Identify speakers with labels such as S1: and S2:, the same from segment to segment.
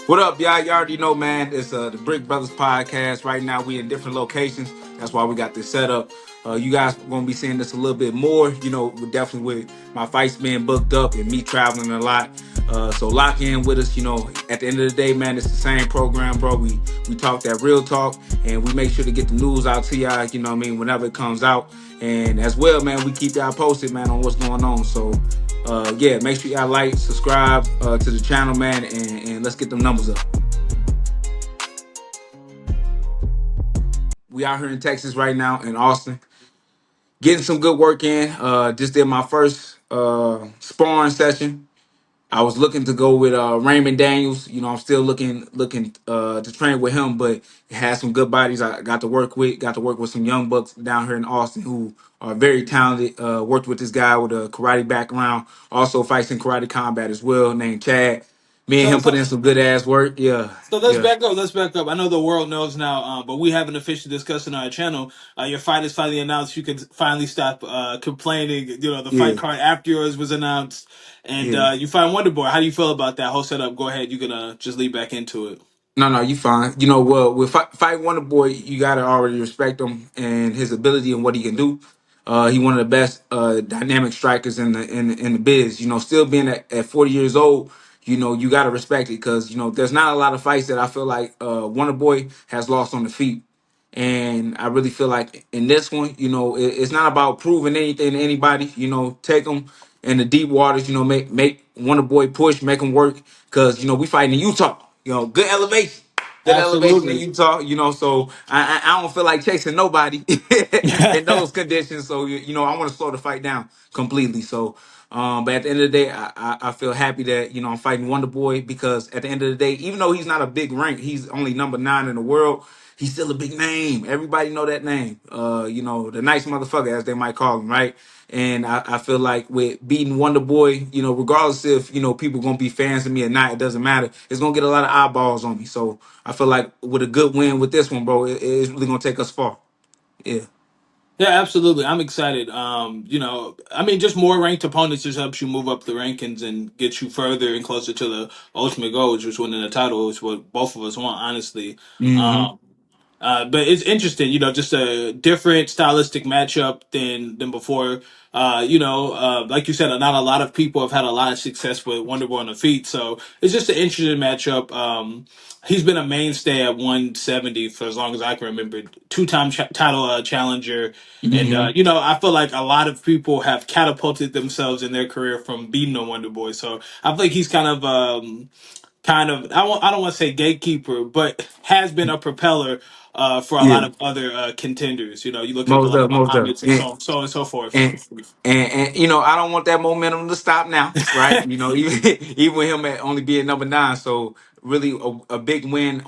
S1: What up, y'all? You already know, man. It's the Brick Brothers podcast. Right now, we in different locations. That's why we got this set up. You guys are gonna be seeing this a little bit more. We're definitely with my fights being booked up and me traveling a lot. So lock in with us. At the end of the day, man, it's the same program, bro. We talk that real talk, and we make sure to get the news out to y'all. Whenever it comes out, and as well, man, we keep y'all posted, man, on what's going on. So yeah, make sure y'all like, subscribe to the channel, man, and let's get them numbers up. We out here in Texas right now, in Austin, getting some good work in. Just did my first sparring session. I was looking to go with Raymond Daniels. I'm still looking to train with him, but it had some good bodies I got to work with. Got to work with some young bucks down here in Austin who are very talented. Worked with this guy with a karate background, also fights in karate combat as well, named Chad. Me and
S2: So,
S1: him put
S2: so,
S1: in some good ass work. Yeah,
S2: so let's
S1: yeah,
S2: back up. Let's back up. I know the world knows now, but we haven't officially discussed on our channel. Your fight is finally announced. You can finally stop complaining. The fight
S1: yeah,
S2: card after yours was announced, and
S1: yeah.
S2: you find Wonderboy. How do you feel about that whole setup? Go ahead. You can just lead back into it.
S1: No, no, you fine. Well, with Fight Wonder Boy, you gotta already respect him and his ability and what he can do. He one of the best dynamic strikers in the biz. Still being at 40 years old, you gotta respect it because there's not a lot of fights that I feel like Wonder Boy has lost on the feet. And I really feel like in this one, it's not about proving anything to anybody. Take them in the deep waters. Make Wonder Boy push, make him work. Because we fighting in Utah. Good elevation, good elevation in
S2: Absolutely.
S1: Utah. So I don't feel like chasing nobody in those conditions. So I want to slow the fight down completely. So. But at the end of the day, I feel happy that I'm fighting Wonder Boy because at the end of the day, even though he's not a big rank, he's only number 9 in the world. He's still a big name. Everybody know that name. The nice motherfucker, as they might call him, right? And I feel like with beating Wonder Boy, regardless if people gonna be fans of me or not, it doesn't matter. It's gonna get a lot of eyeballs on me. So I feel like with a good win with this one, bro, it's really gonna take us far. Yeah.
S2: Yeah, absolutely. I'm excited. I mean, just more ranked opponents just helps you move up the rankings and get you further and closer to the ultimate goal, which was winning the title, which is what both of us want, honestly.
S1: Mm-hmm.
S2: Um, but it's interesting, just a different stylistic matchup than before. Like you said, not a lot of people have had a lot of success with Wonderboy on the feet, so it's just an interesting matchup. He's been a mainstay at 170 for as long as I can remember. Two-time title challenger, and
S1: Mm-hmm.
S2: I feel like a lot of people have catapulted themselves in their career from beating a Wonderboy. So I feel like he's kind of I don't want to say gatekeeper, but has been a propeller for a lot
S1: Yeah.
S2: of other contenders. You look at the like
S1: Most of.
S2: Muhammad's and so on and so forth.
S1: And and I don't want that momentum to stop now, right? Even with him at only being number 9, so really a big win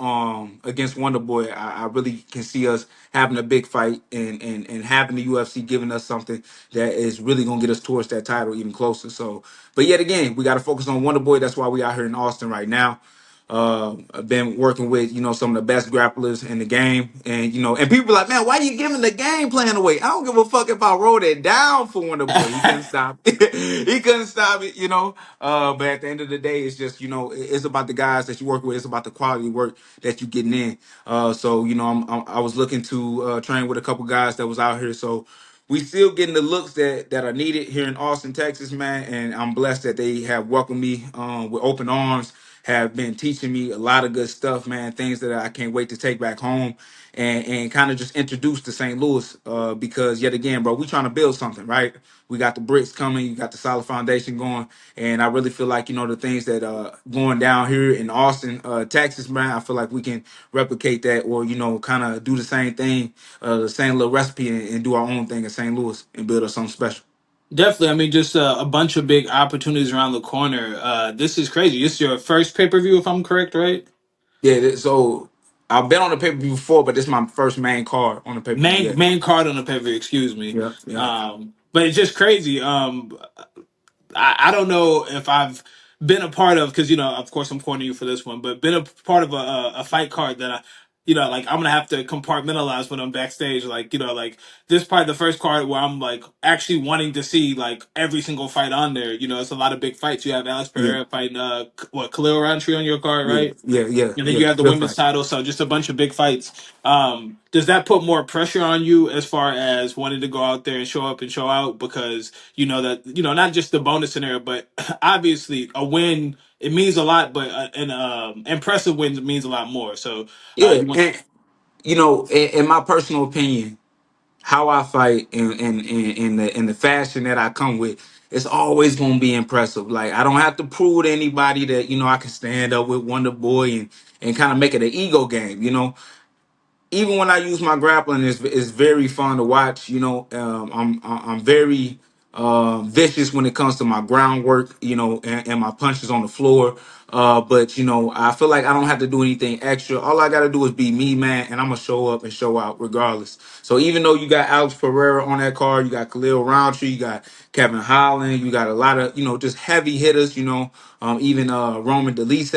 S1: against Wonder Boy. I really can see us having a big fight and having the UFC giving us something that is really gonna get us towards that title even closer. So, but yet again, we got to focus on Wonder Boy. That's why we out here in Austin right now. I've been working with some of the best grapplers in the game, and and people be like, man, why you giving the game plan away? I don't give a fuck if I wrote it down for Wonder Boy. He couldn't stop. He couldn't stop it. But at the end of the day, it's just it's about the guys that you work with. It's about the quality work that you getting in. So I was looking to train with a couple guys that was out here. So we still getting the looks that are needed here in Austin, Texas, man. And I'm blessed that they have welcomed me with open arms, have been teaching me a lot of good stuff, man. Things that I can't wait to take back home and kind of just introduce to St. Louis. Because yet again, bro, we trying to build something, right? We got the bricks coming, you got the solid foundation going, and I really feel like the things that going down here in Austin, Texas, man. I feel like we can replicate that, or kind of do the same thing, the same little recipe, and do our own thing in St. Louis and build us something special.
S2: Definitely. I mean, just a bunch of big opportunities around the corner. This is crazy. This is your first pay per view, if I'm correct, right?
S1: Yeah, so I've been on the pay per view before, but this is my first main card on the pay per view.
S2: Main
S1: Yeah,
S2: main card on the pay per view. Excuse me.
S1: yeah, yeah.
S2: But it's just crazy. I don't know if I've been a part of because of course I'm cornering you for this one, but been a part of a fight card that like I'm gonna have to compartmentalize when I'm backstage. Like, like this is probably the first card where I'm like actually wanting to see like every single fight on there. It's a lot of big fights. You have Alex
S1: Yeah,
S2: Pereira fighting Khalil Roundtree on your card,
S1: yeah,
S2: right?
S1: yeah, yeah,
S2: And then
S1: yeah.
S2: you have the
S1: Good
S2: women's
S1: fight.
S2: title, so just a bunch of big fights. Does that put more pressure on you as far as wanting to go out there and show up and show out? Because you know that not just the bonus scenario, but obviously a win it means a lot, but an impressive win means a lot more. So
S1: Yeah,
S2: you want
S1: and in my personal opinion, how I fight in the fashion that I come with, it's always gonna be impressive. Like I don't have to prove to anybody that I can stand up with Wonder Boy and kind of make it an ego game. Even when I use my grappling, is very fun to watch. I'm very vicious when it comes to my groundwork. And my punches on the floor. But I feel like I don't have to do anything extra. All I got to do is be me, man, and I'm gonna show up and show out regardless. So even though you got Alex Pereira on that card, you got Khalil Roundtree, you got Kevin Holland, you got a lot of just heavy hitters. Even Roman Delise.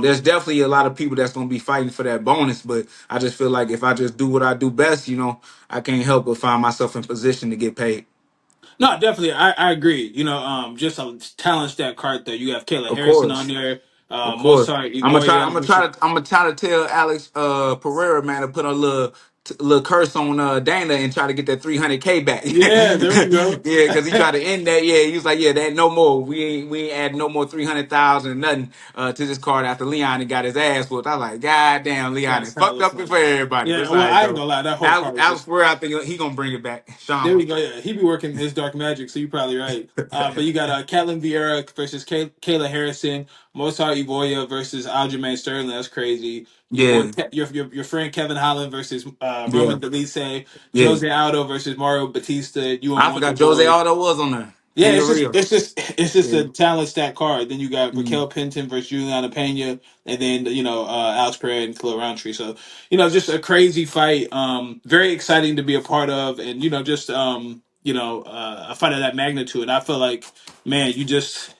S1: There's definitely a lot of people that's gonna be fighting for that bonus. But I just feel like if I just do what I do best, I can't help but find myself in position to get paid.
S2: no, definitely, I agree. Just a talent stack card there. You have Kayla
S1: Of
S2: Harrison on
S1: course.
S2: there,
S1: Of course,
S2: Mozart
S1: I'm gonna try.
S2: Igoya versus.
S1: I'm gonna try to tell Alex Pereira, man, to put a little curse on Dana and try to get that 300K back.
S2: Yeah, there we go.
S1: Yeah, because he tried to end that. Yeah, he was like, yeah, that no more. We ain't add no more 300,000 nothing to this card after Leon and got his ass whooped. I was like, God damn, Leon, it
S2: That's
S1: fucked
S2: hella
S1: up it
S2: funny.
S1: for everybody. But
S2: Yeah,
S1: it's all
S2: well,
S1: right
S2: I ain't
S1: though.
S2: gonna lie, that whole
S1: Alex,
S2: card was
S1: Alex
S2: just.
S1: Pereira, I think he gonna bring it back.
S2: There
S1: Sean.
S2: we go. Yeah, he be working his dark magic, so you're probably right. But you got Catelyn Vieira versus Kayla Harrison, Mozart Ivoya versus Aljamain Sterling. That's crazy. Your boy,
S1: Yeah,
S2: your friend Kevin Holland versus
S1: yeah,
S2: Roman Delise,
S1: yeah.
S2: Jose Aldo versus Mario Batista. You and
S1: I
S2: Wonder
S1: forgot Jose
S2: Boy.
S1: Aldo was on there.
S2: Yeah,
S1: King
S2: it's
S1: of
S2: just
S1: Rio.
S2: it's just it's just
S1: Yeah.
S2: a talent stack card. Then you got
S1: Mm.
S2: Raquel Penton versus Juliana Pena, and then Alex Pereira and Khalil Roundtree. So just a crazy fight. Very exciting to be a part of, and just a fight of that magnitude. And I feel like, man, you just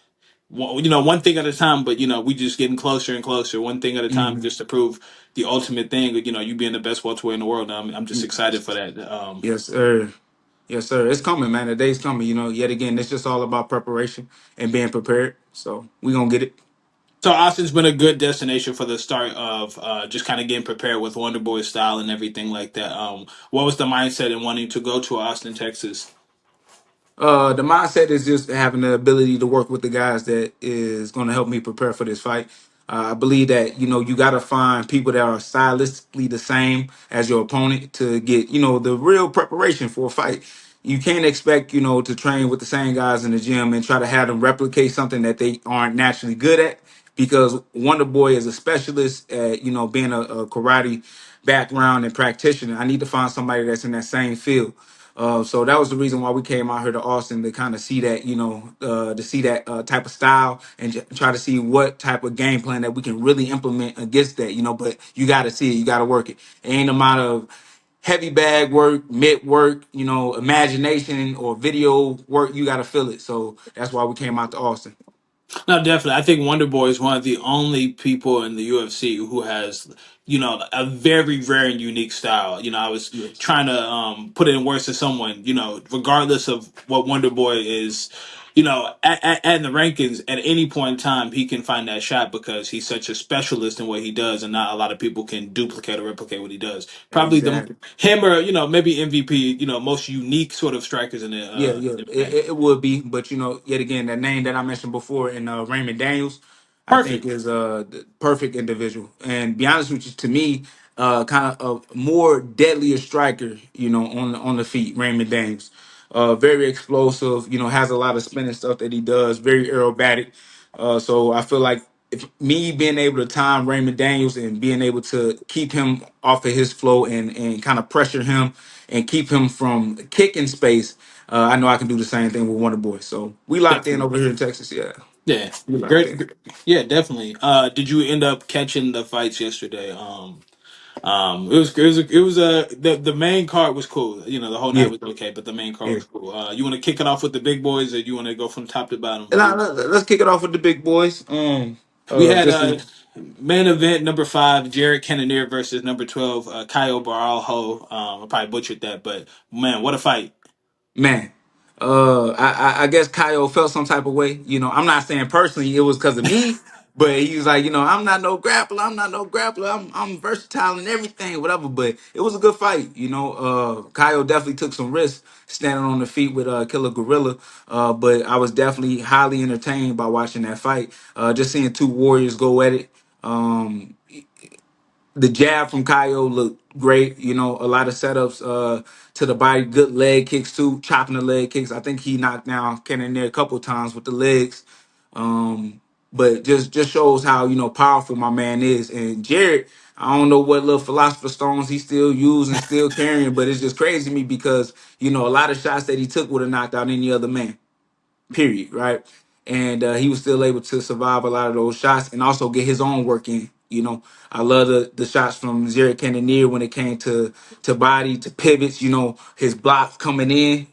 S2: one thing at a time, but we just getting closer and closer, one thing at a time,
S1: Mhm.
S2: just to prove the ultimate thing. You being the best welterweight in the world. I'm just
S1: Mm.
S2: excited for that.
S1: Yes, sir. Yes, sir. It's coming, man. The day's coming. Yet again, it's just all about preparation and being prepared. So we gonna get it.
S2: So Austin's been a good destination for the start of just kind of getting prepared with Wonderboy style and everything like that. What was the mindset in wanting to go to Austin, Texas?
S1: The mindset is just having the ability to work with the guys that is going to help me prepare for this fight. I believe that you got to find people that are stylistically the same as your opponent to get the real preparation for a fight. You can't expect to train with the same guys in the gym and try to have them replicate something that they aren't naturally good at, because Wonder Boy is a specialist at being a karate background and practitioner. I need to find somebody that's in that same field. So that was the reason why we came out here to Austin, to kind of see that, to see that type of style and try to see what type of game plan that we can really implement against that, But you got to see it, you got to work it. It ain't a amount of heavy bag work, mid work, imagination or video work. You got to feel it. So that's why we came out to Austin.
S2: No, definitely. I think Wonderboy is one of the only people in the UFC who has, a very, very unique style. I was
S1: Yes,
S2: trying to put it in words to someone, regardless of what Wonderboy is, at in the rankings, at any point in time, he can find that shot because he's such a specialist in what he does, and not a lot of people can duplicate or replicate what he does. Probably the
S1: exactly.
S2: him or maybe MVP, most unique sort of strikers in
S1: Yeah,
S2: the
S1: yeah,
S2: MMA.
S1: it would be, but yet again, that name that I mentioned before in Raymond Daniels, I think
S2: Perfect.
S1: is the perfect individual. And be honest with you, to me, kind of a more deadlier striker, on the feet. Raymond Daniels, very explosive. Has a lot of spinning stuff that he does. Very aerobatic. So I feel like if me being able to time Raymond Daniels and being able to keep him off of his flow and kind of pressure him and keep him from kicking space, I know I can do the same thing with Wonder Boy. So we locked in
S2: Definitely.
S1: over here in Texas. Yeah,
S2: Yeah,
S1: we locked
S2: great.
S1: in.
S2: Yeah, definitely. Did you end up catching the fights yesterday? It was the main card was cool. The whole night
S1: Yeah,
S2: was okay, but the main card
S1: yeah.
S2: was cool. You want to kick it off with the big boys, or you want to go from top to bottom?
S1: And let's kick it off with the big boys.
S2: We had
S1: Just
S2: Main event number 5, Jared Cannonier versus number 12, Caio Borralho. I probably butchered that, but man, what a fight!
S1: Man, I guess Kyle felt some type of way. You know, I'm not saying personally it was because of me, but he was like, you know, I'm not no grappler. I'm not no grappler. I'm versatile and everything, whatever. But it was a good fight. You know, Kyle definitely took some risks standing on the feet with Killer Gorilla. But I was definitely highly entertained by watching that fight. Just seeing two warriors go at it. Um, the jab from Kyle looked great. You know, a lot of setups to the body, good leg kicks too, chopping the leg kicks. I think he knocked down Cannonier a couple times with the legs. Um, but just shows how powerful my man is. And Jared, I don't know what little philosopher stones he still using, still carrying, but it's just crazy to me because a lot of shots that he took would have knocked out any other man, period, right? And he was still able to survive a lot of those shots and also get his own work in. I love the shots from Jared Cannonier when it came to body, to pivots. His blocks coming in.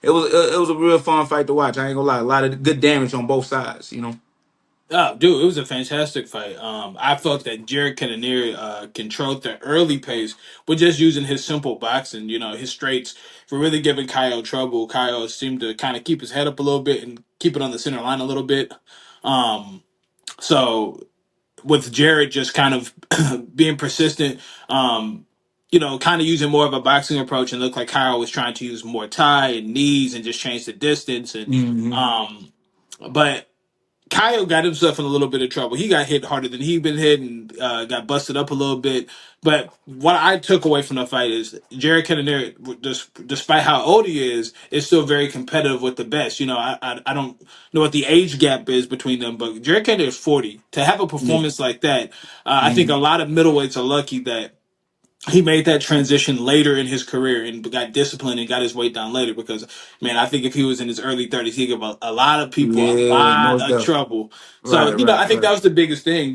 S1: It was a real fun fight to watch. I ain't gonna lie, a lot of good damage on both sides.
S2: Oh, dude, it was a fantastic fight. I felt that Jared Cannonier controlled the early pace with just using his simple boxing, his straights for really giving Kyle trouble. Kyle seemed to kind of keep his head up a little bit and keep it on the center line a little bit. So with Jared just kind of being persistent, kind of using more of a boxing approach, and looked like Kyle was trying to use more tie and knees and just change the distance. And
S1: Hmm.
S2: um, but Kyle got himself in a little bit of trouble. He got hit harder than he'd been hit and got busted up a little bit. But what I took away from the fight is Jared Cannonier, despite how old he is still very competitive with the best. I don't know what the age gap is between them, but Jared Cannonier is 40. To have a
S1: Yeah.
S2: performance like that, I think
S1: Hmm.
S2: a lot of middleweights are lucky that he made that transition later in his career and got disciplined and got his weight down later because man, I think if he was in his early 30s, he'd give a lot of people a
S1: Yeah,
S2: lot
S1: most
S2: of
S1: definitely.
S2: trouble. So,
S1: Right, right,
S2: I think that
S1: right.
S2: was the biggest thing,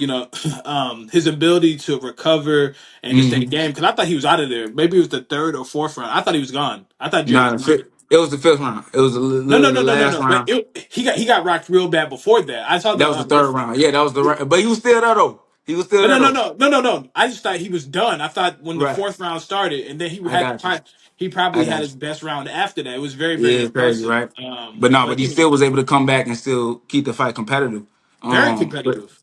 S2: his ability to recover and to stay
S1: Hmm.
S2: game. Because I thought he was out of there. Maybe it was the third or fourth round. I thought he was gone. I thought Jerry
S1: Nah,
S2: was done.
S1: it was the fifth round. It was
S2: No, no,
S1: literally
S2: no,
S1: the
S2: no, no,
S1: last
S2: no. But
S1: round.
S2: he got rocked real bad before that. I saw
S1: That
S2: the
S1: was the third round. Yeah, that was the right. But he was still there though. He was still
S2: No,
S1: there
S2: no, no,
S1: though.
S2: no, no, no, no. I just thought he was done. I thought when the
S1: Right.
S2: fourth round started, and then
S1: I got you.
S2: he
S1: I
S2: probably had
S1: got
S2: his
S1: you.
S2: best round after that. It was very, very
S1: Yeah, it's crazy,
S2: impressive.
S1: right? But no, but
S2: But
S1: he still was able to come back and still keep the fight competitive.
S2: very
S1: But
S2: competitive.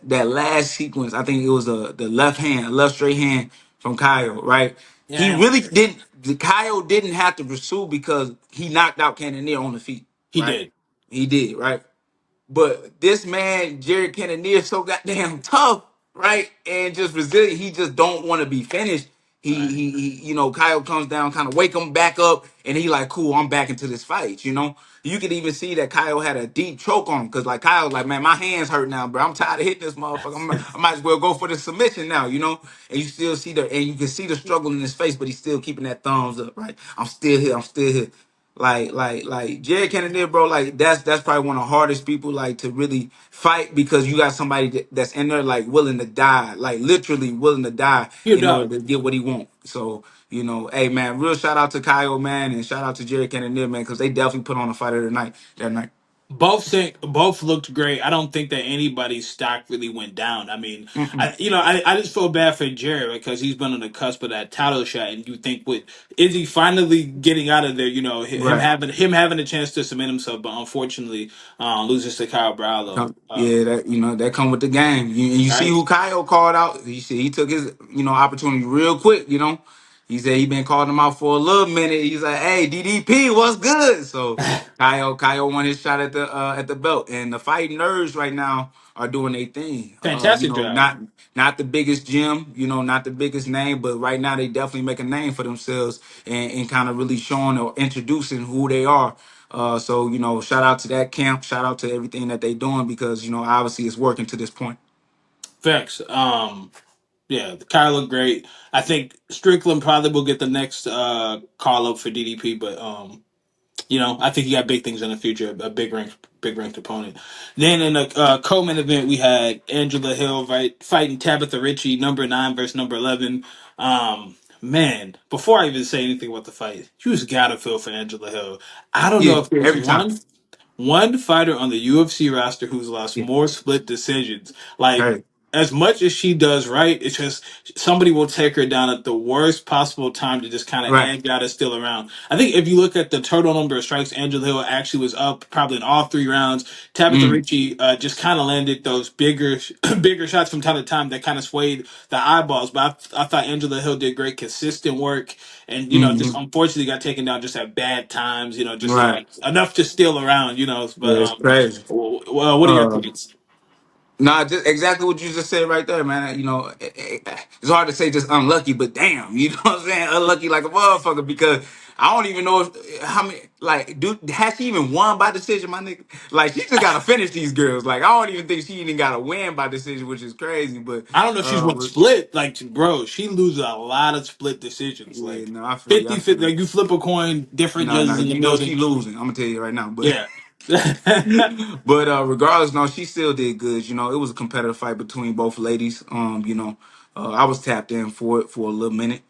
S1: that last sequence, I think it was the left straight hand from Kyle, right? He
S2: Yeah,
S1: really didn't. Kyle didn't have to pursue because he knocked out Cannonier on the feet,
S2: he
S1: right?
S2: did.
S1: He did, right? But this man, Jared Cannonier, is so goddamn tough, right? And just resilient. He just don't want to be finished.
S2: Right.
S1: Kyle comes down, kind of wake him back up, and he like, cool, I'm back into this fight. You could even see that Kyle had a deep choke on him because like Kyle's like, man, my hands hurt now, bro. I'm tired of hitting this motherfucker. I might as well go for the submission now. And you still see and you can see the struggle in his face, but he's still keeping that thumbs up, right? I'm still here. I'm still here. Like Jared Cannonier, bro. Like that's probably one of the hardest people like to really fight because you got somebody that's in there like willing to die, like literally willing to die
S2: You
S1: in order
S2: dog.
S1: to get what he wants. So hey man, real shout out to Kyle man, and shout out to Jared Cannonier man, because they definitely put on a fight of the night that night.
S2: Both looked great. I don't think that anybody's stock really went down. I mean,
S1: Mm-mm.
S2: I just feel bad for Jared because he's been on the cusp of that title shot, and you think, with is he finally getting out of there? Him
S1: Right.
S2: having a chance to submit himself, but unfortunately, loses to Kyle Browlow.
S1: Yeah, that come with the game. You see
S2: Right?
S1: who Kyle called out. He took his opportunity real quick. He said he been calling him out for a little minute. He's like, hey, DDP, what's good? So Kyle won his shot at the belt, and the fighting nerds right now are doing their thing.
S2: Fantastic job.
S1: Not the biggest gym, not the biggest name, but right now they definitely make a name for themselves and kind of really showing or introducing who they are. So shout out to that camp. Shout out to everything that they doing because obviously it's working to this point.
S2: Thanks. Yeah, Kyle looked great. I think Strickland probably will get the next call up for DDP, but I think he got big things in the future. A big ranked opponent. Then in the co-main event, we had Angela Hill fighting Tabitha Ritchie, number 9 versus number 11. Man, before I even say anything about the fight, you just gotta feel for Angela Hill. I don't know
S1: Yeah,
S2: if there's
S1: every time.
S2: one. one fighter on the UFC roster who's lost
S1: Yeah.
S2: more split decisions. Like,
S1: Hey.
S2: as much as she does right, it's just somebody will take her down at the worst possible time to just kind of
S1: Right.
S2: edge out and still around. I think if you look at the total number of strikes, Angela Hill actually was up probably in all three rounds. Tabitha
S1: Mm.
S2: Ricci just kind of landed those bigger bigger shots from time to time that kind of swayed the eyeballs. But I thought Angela Hill did great, consistent work, and just
S1: Mm-hmm.
S2: unfortunately got taken down just at bad times. Just
S1: Right.
S2: enough to steal around. But
S1: Yeah, it's crazy.
S2: well, what are your
S1: Uh,
S2: thoughts?
S1: Nah, just exactly what you just said right there, man. It's hard to say just unlucky, but damn, you know what I'm saying? Unlucky like a motherfucker because I don't even know if how many like dude has she even won by decision, my nigga? Like she just gotta finish these girls. Like I don't even think she even gotta win by decision, which is crazy. But
S2: I don't know if she's one
S1: but
S2: split. Like, bro, she loses a lot of split decisions.
S1: yeah,
S2: Like
S1: no, I feel you. I
S2: 50,
S1: feel
S2: 50,
S1: you.
S2: like you flip a coin, different
S1: No, no,
S2: judges in the
S1: you know
S2: building.
S1: she losing. I'm gonna tell you right now, but
S2: Yeah.
S1: but regardless, no, she still did good. It was a competitive fight between both ladies. I was tapped in for it for a little minute.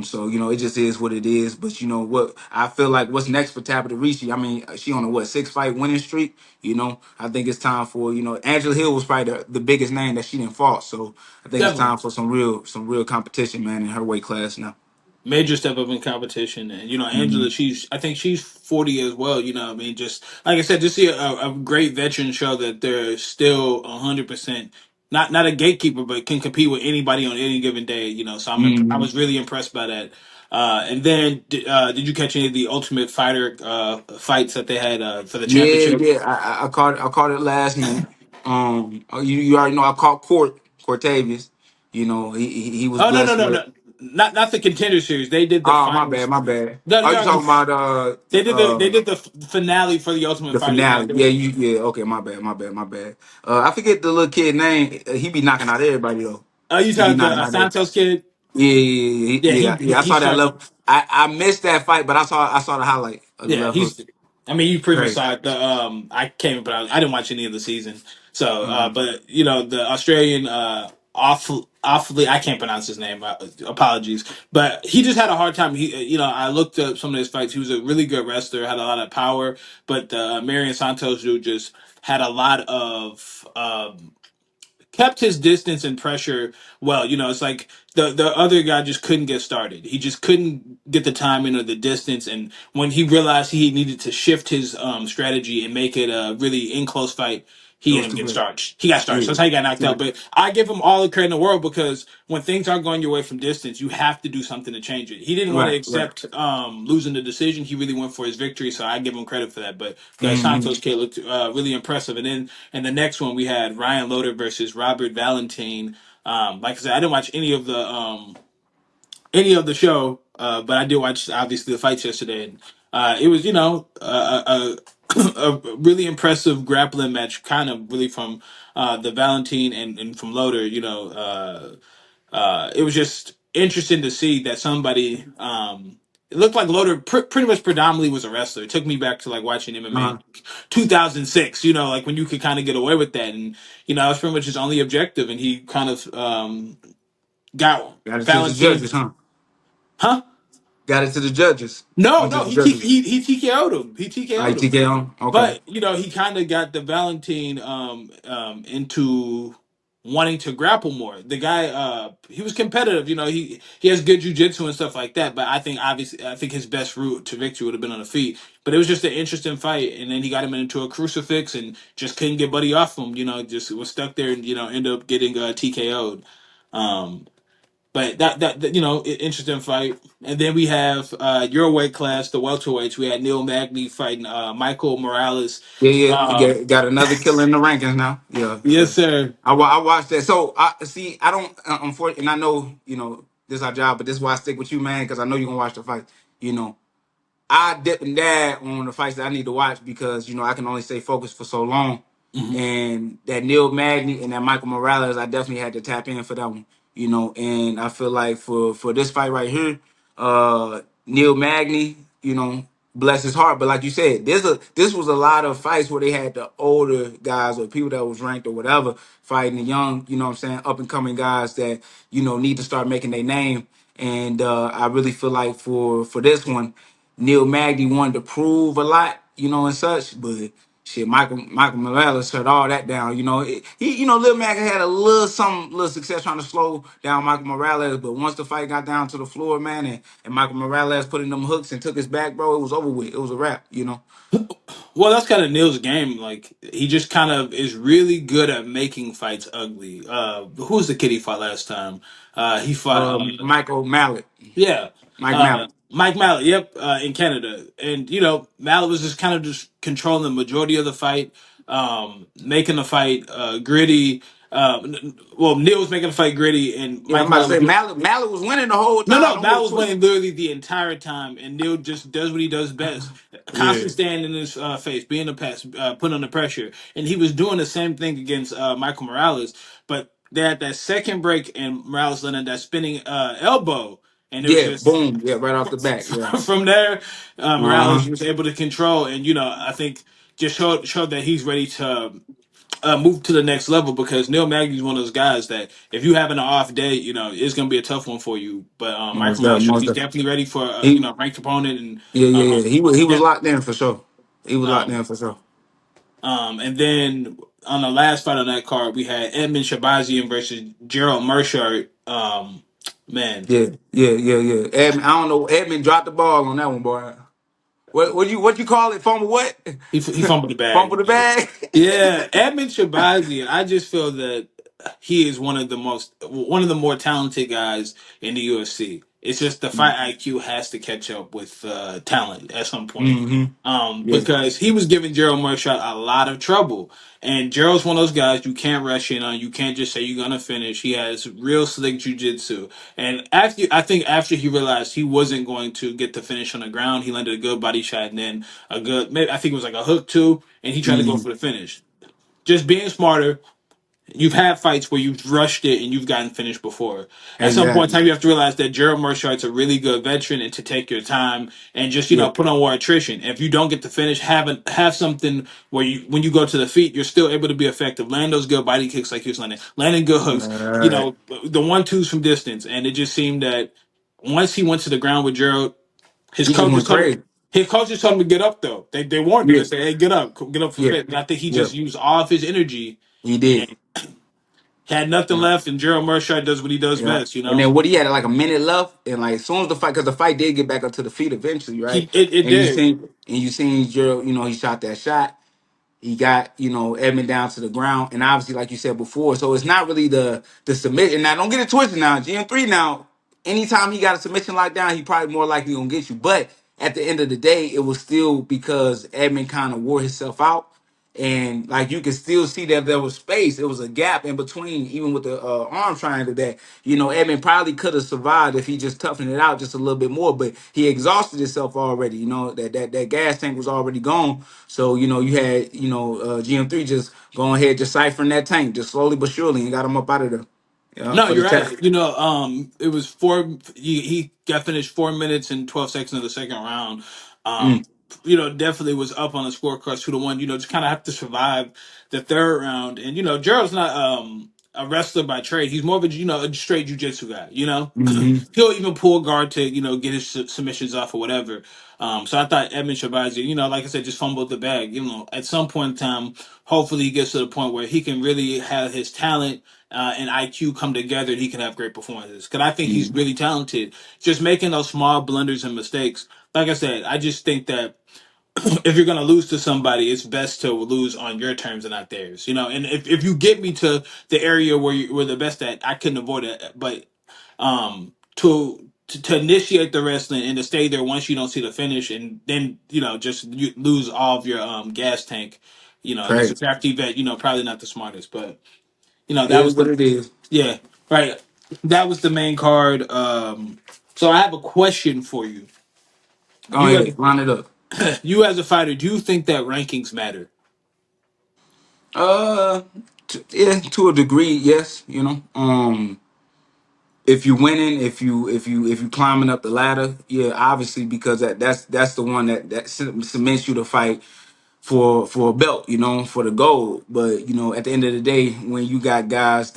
S1: So it just is what it is. But you know what? I feel like what's next for Tabitha Ricci? I mean, she on a what 6 fight winning streak. I think it's time for Angela Hill was probably the biggest name that she didn't fought. So I think it's
S2: Definitely.
S1: time for some real competition, man, in her weight class now.
S2: Major step up in competition. And, Angela,
S1: Hmm.
S2: I think she's 40 as well. What I mean? Just like I said, just see a great veteran show that they're still 100%. Not a gatekeeper, but can compete with anybody on any given day. So I
S1: Hmm.
S2: was really impressed by that. And then, did you catch any of the Ultimate Fighter fights that they had for the
S1: Yeah,
S2: championship?
S1: yeah. I caught it last minute. You already know I caught Cortavius. He was
S2: Oh, no, no,
S1: blessed
S2: no,
S1: with.
S2: no, not the Contender Series. They did the
S1: Oh, my bad,
S2: finals.
S1: my bad.
S2: No,
S1: Are you
S2: yeah,
S1: talking about
S2: they did the finale for the Ultimate
S1: the
S2: Fighter.
S1: finale? Yeah, yeah. Okay, my bad, my bad, my bad. I forget the little kid name. He be knocking out everybody though.
S2: Oh, you
S1: He be
S2: talking the
S1: knocking out everybody.
S2: Santos kid?
S1: Yeah, yeah,
S2: Yeah,
S1: yeah, yeah. I
S2: he
S1: saw that
S2: struck.
S1: level. I missed that fight, but I saw the highlight of the
S2: Yeah,
S1: left hook.
S2: he's. I mean, you pretty much
S1: Crazy.
S2: saw it. I came, but I didn't watch any of the season. So,
S1: Uh,
S2: but the Australian awfully, I can't pronounce his name. Apologies, but he just had a hard time. I looked up some of his fights. He was a really good wrestler, had a lot of power, but Marion Santos dude just had a lot of kept his distance and pressure well. It's like the other guy just couldn't get started. He just couldn't get the timing or the distance. And when he realized he needed to shift his strategy and make it a really in close fight,
S1: it
S2: he
S1: was
S2: ended up
S1: too
S2: getting
S1: bad.
S2: starched. He got starched.
S1: Yeah,
S2: That's how he got knocked
S1: too
S2: out.
S1: bad.
S2: But I give him all the credit in the world because when things aren't going your way from distance, you have to do something to change it. He didn't want to
S1: Right, right.
S2: accept losing the decision. He really went for his victory, so I give him credit for that. But the
S1: Hmm.
S2: Santos kid looked really impressive. And then and the next one we had Ryan Loder versus Robert Valentine. Like I said, I didn't watch any of the show, but I did watch obviously the fights yesterday. And, it was a really impressive grappling match, kind of really from the Valentine and from Loder. It was just interesting to see that somebody. It looked like Loder pretty much predominantly was a wrestler. It took me back to like watching MMA
S1: Uh-huh.
S2: 2006. Like when you could kind of get away with that, and it was pretty much his only objective, and he kind of got
S1: Got it to the
S2: Valentine.
S1: judges, huh?
S2: Huh?
S1: Got it to the judges.
S2: No,
S1: Went to
S2: no,
S1: the judges.
S2: he TKO'd him. He TKO'd him.
S1: ITK on. Okay.
S2: But he kind of got the Valentine into wanting to grapple more. The guy he was competitive. He has good jujitsu and stuff like that. But I think his best route to victory would have been on the feet. But it was just an interesting fight, and then he got him into a crucifix and just couldn't get Buddy off him. Just was stuck there and ended up getting TKO'd. Um, but interesting fight. And then we have your weight class, the welterweights. We had Neil Magny fighting Michael Morales.
S1: Yeah, yeah. You
S2: Um,
S1: got another killer in the rankings now. Yeah.
S2: yes,
S1: So
S2: sir.
S1: I watched that. So I see. I don't. Unfortunately, and I know this is our job, but this is why I stick with you, man, because I know you're gonna watch the fight. You know. I dip and dab on the fights that I need to watch because I can only stay focused for so long.
S2: Hmm.
S1: And that Neil Magny and that Michael Morales, I definitely had to tap in for that one. And I feel like for this fight right here, Neil Magny, bless his heart. But like you said, this was a lot of fights where they had the older guys or people that was ranked or whatever fighting the young, what I'm saying, up and coming guys that need to start making their name. And I really feel like for this one. Neil Magny wanted to prove a lot, and such, but shit, Michael Morales shut all that down. Lil Mac had a little success trying to slow down Michael Morales, but once the fight got down to the floor, man, and Michael Morales put in them hooks and took his back, bro, it was over with. It was a wrap.
S2: Well, that's kind of Neil's game. Like he just kind of is really good at making fights ugly. Who was the kid he fought last time? He fought.
S1: Michael Mallet,
S2: Yeah.
S1: Mike Mallet.
S2: Mike Mallet, yep, in Canada. And, Mallet was just kind of just controlling the majority of the fight, making the fight gritty. Well, Neil was making the fight gritty, and
S1: Yeah, I'm
S2: Mike
S1: about to
S2: Mallet
S1: say
S2: was.
S1: Mallet was winning the whole
S2: No,
S1: time.
S2: no,
S1: Don't get
S2: Mal
S1: it
S2: was winning
S1: twisted.
S2: literally the entire time, and Neil just does what he does best.
S1: Yeah.
S2: Constantly standing in his face, being the pass, putting on the pressure. And he was doing the same thing against Michael Morales, but they had that second break, and Morales landed that spinning elbow, and it was
S1: Yeah,
S2: just
S1: boom. Yeah, right off the back. Yeah.
S2: from there, Morales
S1: Uh-huh.
S2: was able to control, and I think just showed that he's ready to move to the next level because Neil Magny is one of those guys that if you having an off day, it's going to be a tough one for you. But
S1: Most
S2: Michael
S1: definitely,
S2: Morales,
S1: most
S2: he's
S1: definitely.
S2: definitely ready for
S1: He,
S2: a ranked opponent, and
S1: yeah, yeah, yeah. He was
S2: def-
S1: locked in for sure. He was locked
S2: um,
S1: in for sure.
S2: and then on the last fight on that card, we had Edmund Shabazian versus Gerald Mershart. Man,
S1: Yeah, yeah, yeah, yeah. Edmund, I don't know. Edmund dropped the ball on that one, boy. What you call it? Fumble what?
S2: he fumbled the
S1: Fumble
S2: bag.
S1: the bag.
S2: Yeah, Edmund Shabazian. I just feel that he is one of the more talented guys in the UFC. It's just the fight IQ has to catch up with talent at some point.
S1: Mm-hmm. Yeah,
S2: Because he was giving Gerald Mershaw a lot of trouble, and Gerald's one of those guys you can't rush in on. You can't just say you're gonna finish. He has real slick jujitsu, and after he realized he wasn't going to get the finish on the ground, he landed a good body shot and then a good, maybe I think it was like a hook too, and he tried to go
S1: mm-hmm.
S2: for the finish. Just being smarter. You've had fights where you've rushed it and you've gotten finished before. At some point in
S1: Exactly.
S2: time, you have to realize that Gerald Mershart's a really good veteran and to take your time and just,
S1: Yeah.
S2: put on more attrition. If you don't get the finish, have something where when you go to the feet, you're still able to be effective. Land those good body kicks like he was landing good
S1: All
S2: hooks,
S1: right.
S2: the 1-2s from distance. And it just seemed that once he went to the ground with Gerald, his
S1: He just
S2: coaches
S1: went
S2: told him,
S1: crazy.
S2: his coaches told him to get up though. They warned him.
S1: Yeah,
S2: They said, "Hey, get up for
S1: yeah,
S2: fifth." And I think he
S1: yeah.
S2: just used all of his energy
S1: He did.
S2: had nothing
S1: Yeah.
S2: left, and Gerald Mershaw does what he does
S1: Yeah.
S2: best.
S1: And then what he had like a minute left, and like as soon as the fight, because the fight did get back up to the feet eventually, right?
S2: It
S1: And
S2: did.
S1: you seen Gerald, he shot that shot. He got, Edmund down to the ground. And obviously, like you said before, so it's not really the submission. Now, don't get it twisted now. GM3 now, anytime he got a submission like down, he probably more likely gonna get you. But at the end of the day, it was still because Edmund kind of wore himself out. And like you can still see that there was space. It was a gap in between, even with the arm triangle that, Edmund probably could have survived if he just toughened it out just a little bit more. But he exhausted himself already. That gas tank was already gone. So, you had, GM3 just going ahead, just ciphering that tank, just slowly but surely, and got him up out of there. Yeah,
S2: No,
S1: for the
S2: you're
S1: test.
S2: right. It was four. He got finished 4 minutes and 12 seconds of the second round. Um,
S1: Mm,
S2: Definitely was up on the scorecard 2-1. Just kind of have to survive the third round. And Gerald's not a wrestler by trade. He's more of a straight jujitsu guy.
S1: hmm
S2: He'll even pull guard to get his submissions off or whatever. So I thought Edmund Shabazi, like I said, just fumbled the bag. At some point in time, hopefully he gets to the point where he can really have his talent and IQ come together and he can have great performances. Because I think he's really talented. Just making those small blunders and mistakes. Like I said, I just think that if you're going to lose to somebody, it's best to lose on your terms and not theirs. And if you get me to the area where you're the best at, I couldn't avoid it. But to initiate the wrestling and to stay there once you don't see the finish and then just you lose all of your gas tank against a
S1: Crazy.
S2: crafty vet, probably not the smartest, but
S1: It
S2: that
S1: is
S2: was
S1: what
S2: the
S1: it is.
S2: yeah, right, that was the main card. So I have a question for you.
S1: Go
S2: you
S1: ahead,
S2: as
S1: line it up.
S2: you as a fighter, do you think that rankings matter?
S1: Uh, yeah, to a degree, yes. If you winning, if you climbing up the ladder, yeah, obviously because that's the one that cements you to fight for a belt, for the gold. But at the end of the day, when you got guys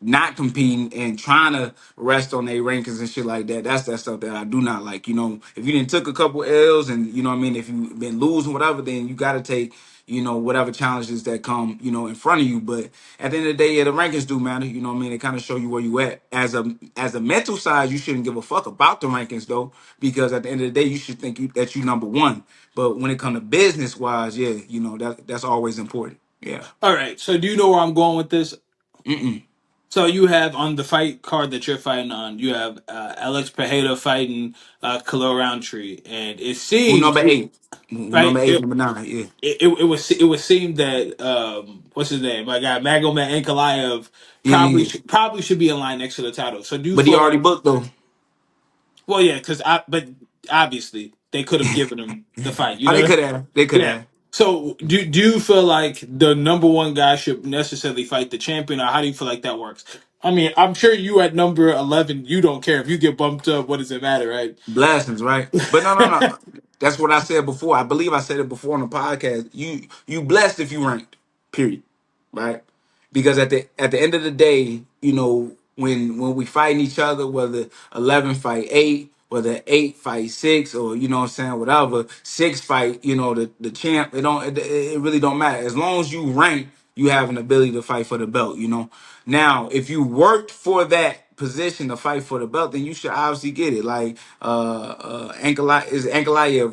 S1: not competing and trying to rest on their rankings and shit like that. That's that stuff that I do not like. You know, if you didn't took a couple L's and you know what I mean, if you've been losing whatever, then you got to take whatever challenges that come in front of you. But at the end of the day, yeah, the rankings do matter. You know what I mean? They kind of show you where you at. As a mental side, you shouldn't give a fuck about the rankings though, because at the end of the day, you should think that you number one. But when it comes to business wise, yeah, that's always important. Yeah.
S2: All right. So do you know where I'm going with this?
S1: Mm-mm.
S2: So you have on the fight card that you're fighting on, you have Alex Pereira fighting Khalil Roundtree, and it
S1: Who
S2: seems
S1: number eight? Who
S2: right.
S1: number eight? Number nine? Yeah,
S2: It would seem that what's his name? My guy Magomed Ankalaev
S1: yeah, yeah, yeah.
S2: probably should be in line next to the title. So do you
S1: But he
S2: feel
S1: already
S2: like
S1: booked though.
S2: well yeah because I but obviously they could have given him the fight. You
S1: Oh, they
S2: know
S1: could have. They could
S2: yeah.
S1: have.
S2: So do you feel like the number one guy should necessarily fight the champion, or how do you feel like that works? I mean, I'm sure you at number 11, you don't care if you get bumped up. What does it matter, right?
S1: Blessings, right? But no, no, no. That's what I said before. I believe I said it before on the podcast. You blessed if you ranked. Period. Right? Because at the end of the day, when we fighting each other, whether 11 fight 8, whether 8 fight 6, or what I'm saying, whatever, 6 fight, the champ, it really don't matter. As long as you rank, you have an ability to fight for the belt. Now, if you worked for that position to fight for the belt, then you should obviously get it. Like Ankalaev,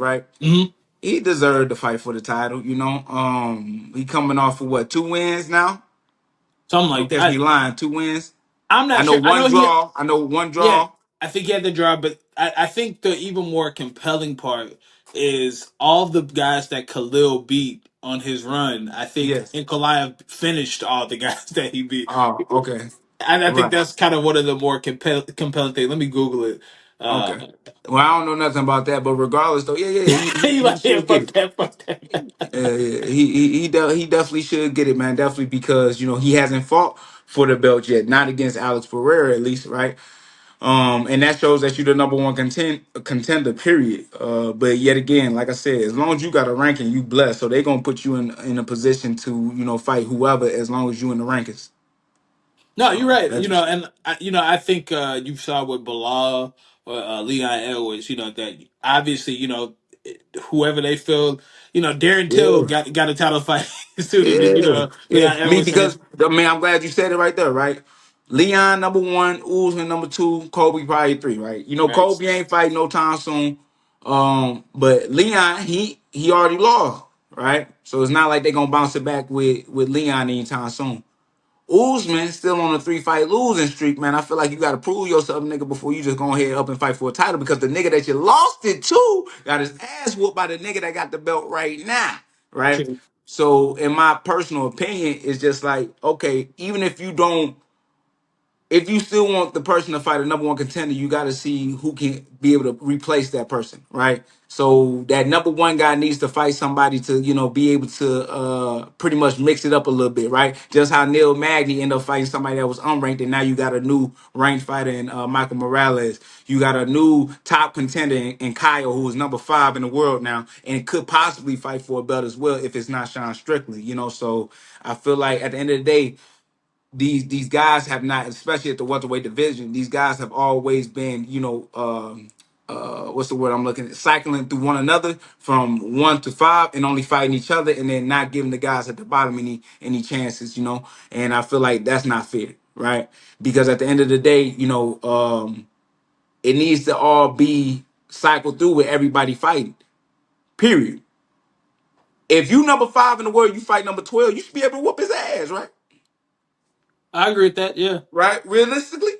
S1: right?
S2: Hmm.
S1: He deserved to fight for the title. He coming off of what, 2 wins now?
S2: Something
S1: Don't
S2: like
S1: catch me
S2: that.
S1: lying, 2 wins.
S2: I'm
S1: I
S2: not
S1: know
S2: sure. I
S1: one
S2: know he.
S1: draw. I know one
S2: Yeah,
S1: draw.
S2: I think he had the draw, but I think the even more compelling part is all the guys that Khalil beat on his run. I think
S1: Yes.
S2: Ankalaev finished all the guys that he beat.
S1: Oh, okay.
S2: And I think
S1: Right.
S2: that's kind of one of the more compelling things. Let me Google it. Uh,
S1: Okay. Well, I don't know nothing about that, but regardless, though, yeah, yeah,
S2: he
S1: he
S2: like, yeah,
S1: should get
S2: fuck
S1: it.
S2: that, fuck that.
S1: Yeah, he definitely should get it, man. Definitely because he hasn't fought for the belt yet, not against Alex Pereira at least, right? And that shows that you're the number one contender, period. But yet again, like I said, as long as you got a ranking, you blessed. So they're gonna put you in a position to fight whoever as long as you in the rankings.
S2: No, you're
S1: So
S2: right.
S1: that's just
S2: I think you saw with Bilal or Leon Edwards. That obviously, whoever they feel, Darren Till
S1: yeah.
S2: got a title fight sooner than
S1: Yeah, yeah.
S2: Leon
S1: Me
S2: Edwards
S1: because
S2: has.
S1: I mean I'm glad you said it right there, right? Leon number one, Usman number two, Kobe probably three, right?
S2: Right.
S1: Kobe ain't fighting no time soon. But Leon, he already lost, right? So it's not like they're gonna bounce it back with Leon anytime soon. Usman still on a 3 fight losing streak, man. I feel like you got to prove yourself, nigga, before you just go ahead up and fight for a title because the nigga that you lost it to got his ass whooped by the nigga that got the belt right now, right?
S2: True.
S1: So, in my personal opinion, it's just like, okay, even if you still want the person to fight a number one contender, you got to see who can be able to replace that person, right? So that number one guy needs to fight somebody to, be able to pretty much mix it up a little bit, right? Just how Neil Magny ended up fighting somebody that was unranked, and now you got a new ranked fighter in Michael Morales. You got a new top contender in Caio, who is number 5 in the world now, and could possibly fight for a belt as well if it's not Sean Strickland. So I feel like at the end of the day, these guys have not, especially at the welterweight division, these guys have always been, what's the word I'm looking at? Cycling through one another from 1 to 5 and only fighting each other and then not giving the guys at the bottom any chances. And I feel like that's not fair, right? Because at the end of the day, it needs to all be cycled through with everybody fighting. Period. If you number 5 in the world, you fight number 12, you should be able to whoop his ass, right?
S2: I agree with that. Yeah.
S1: Right? Realistically,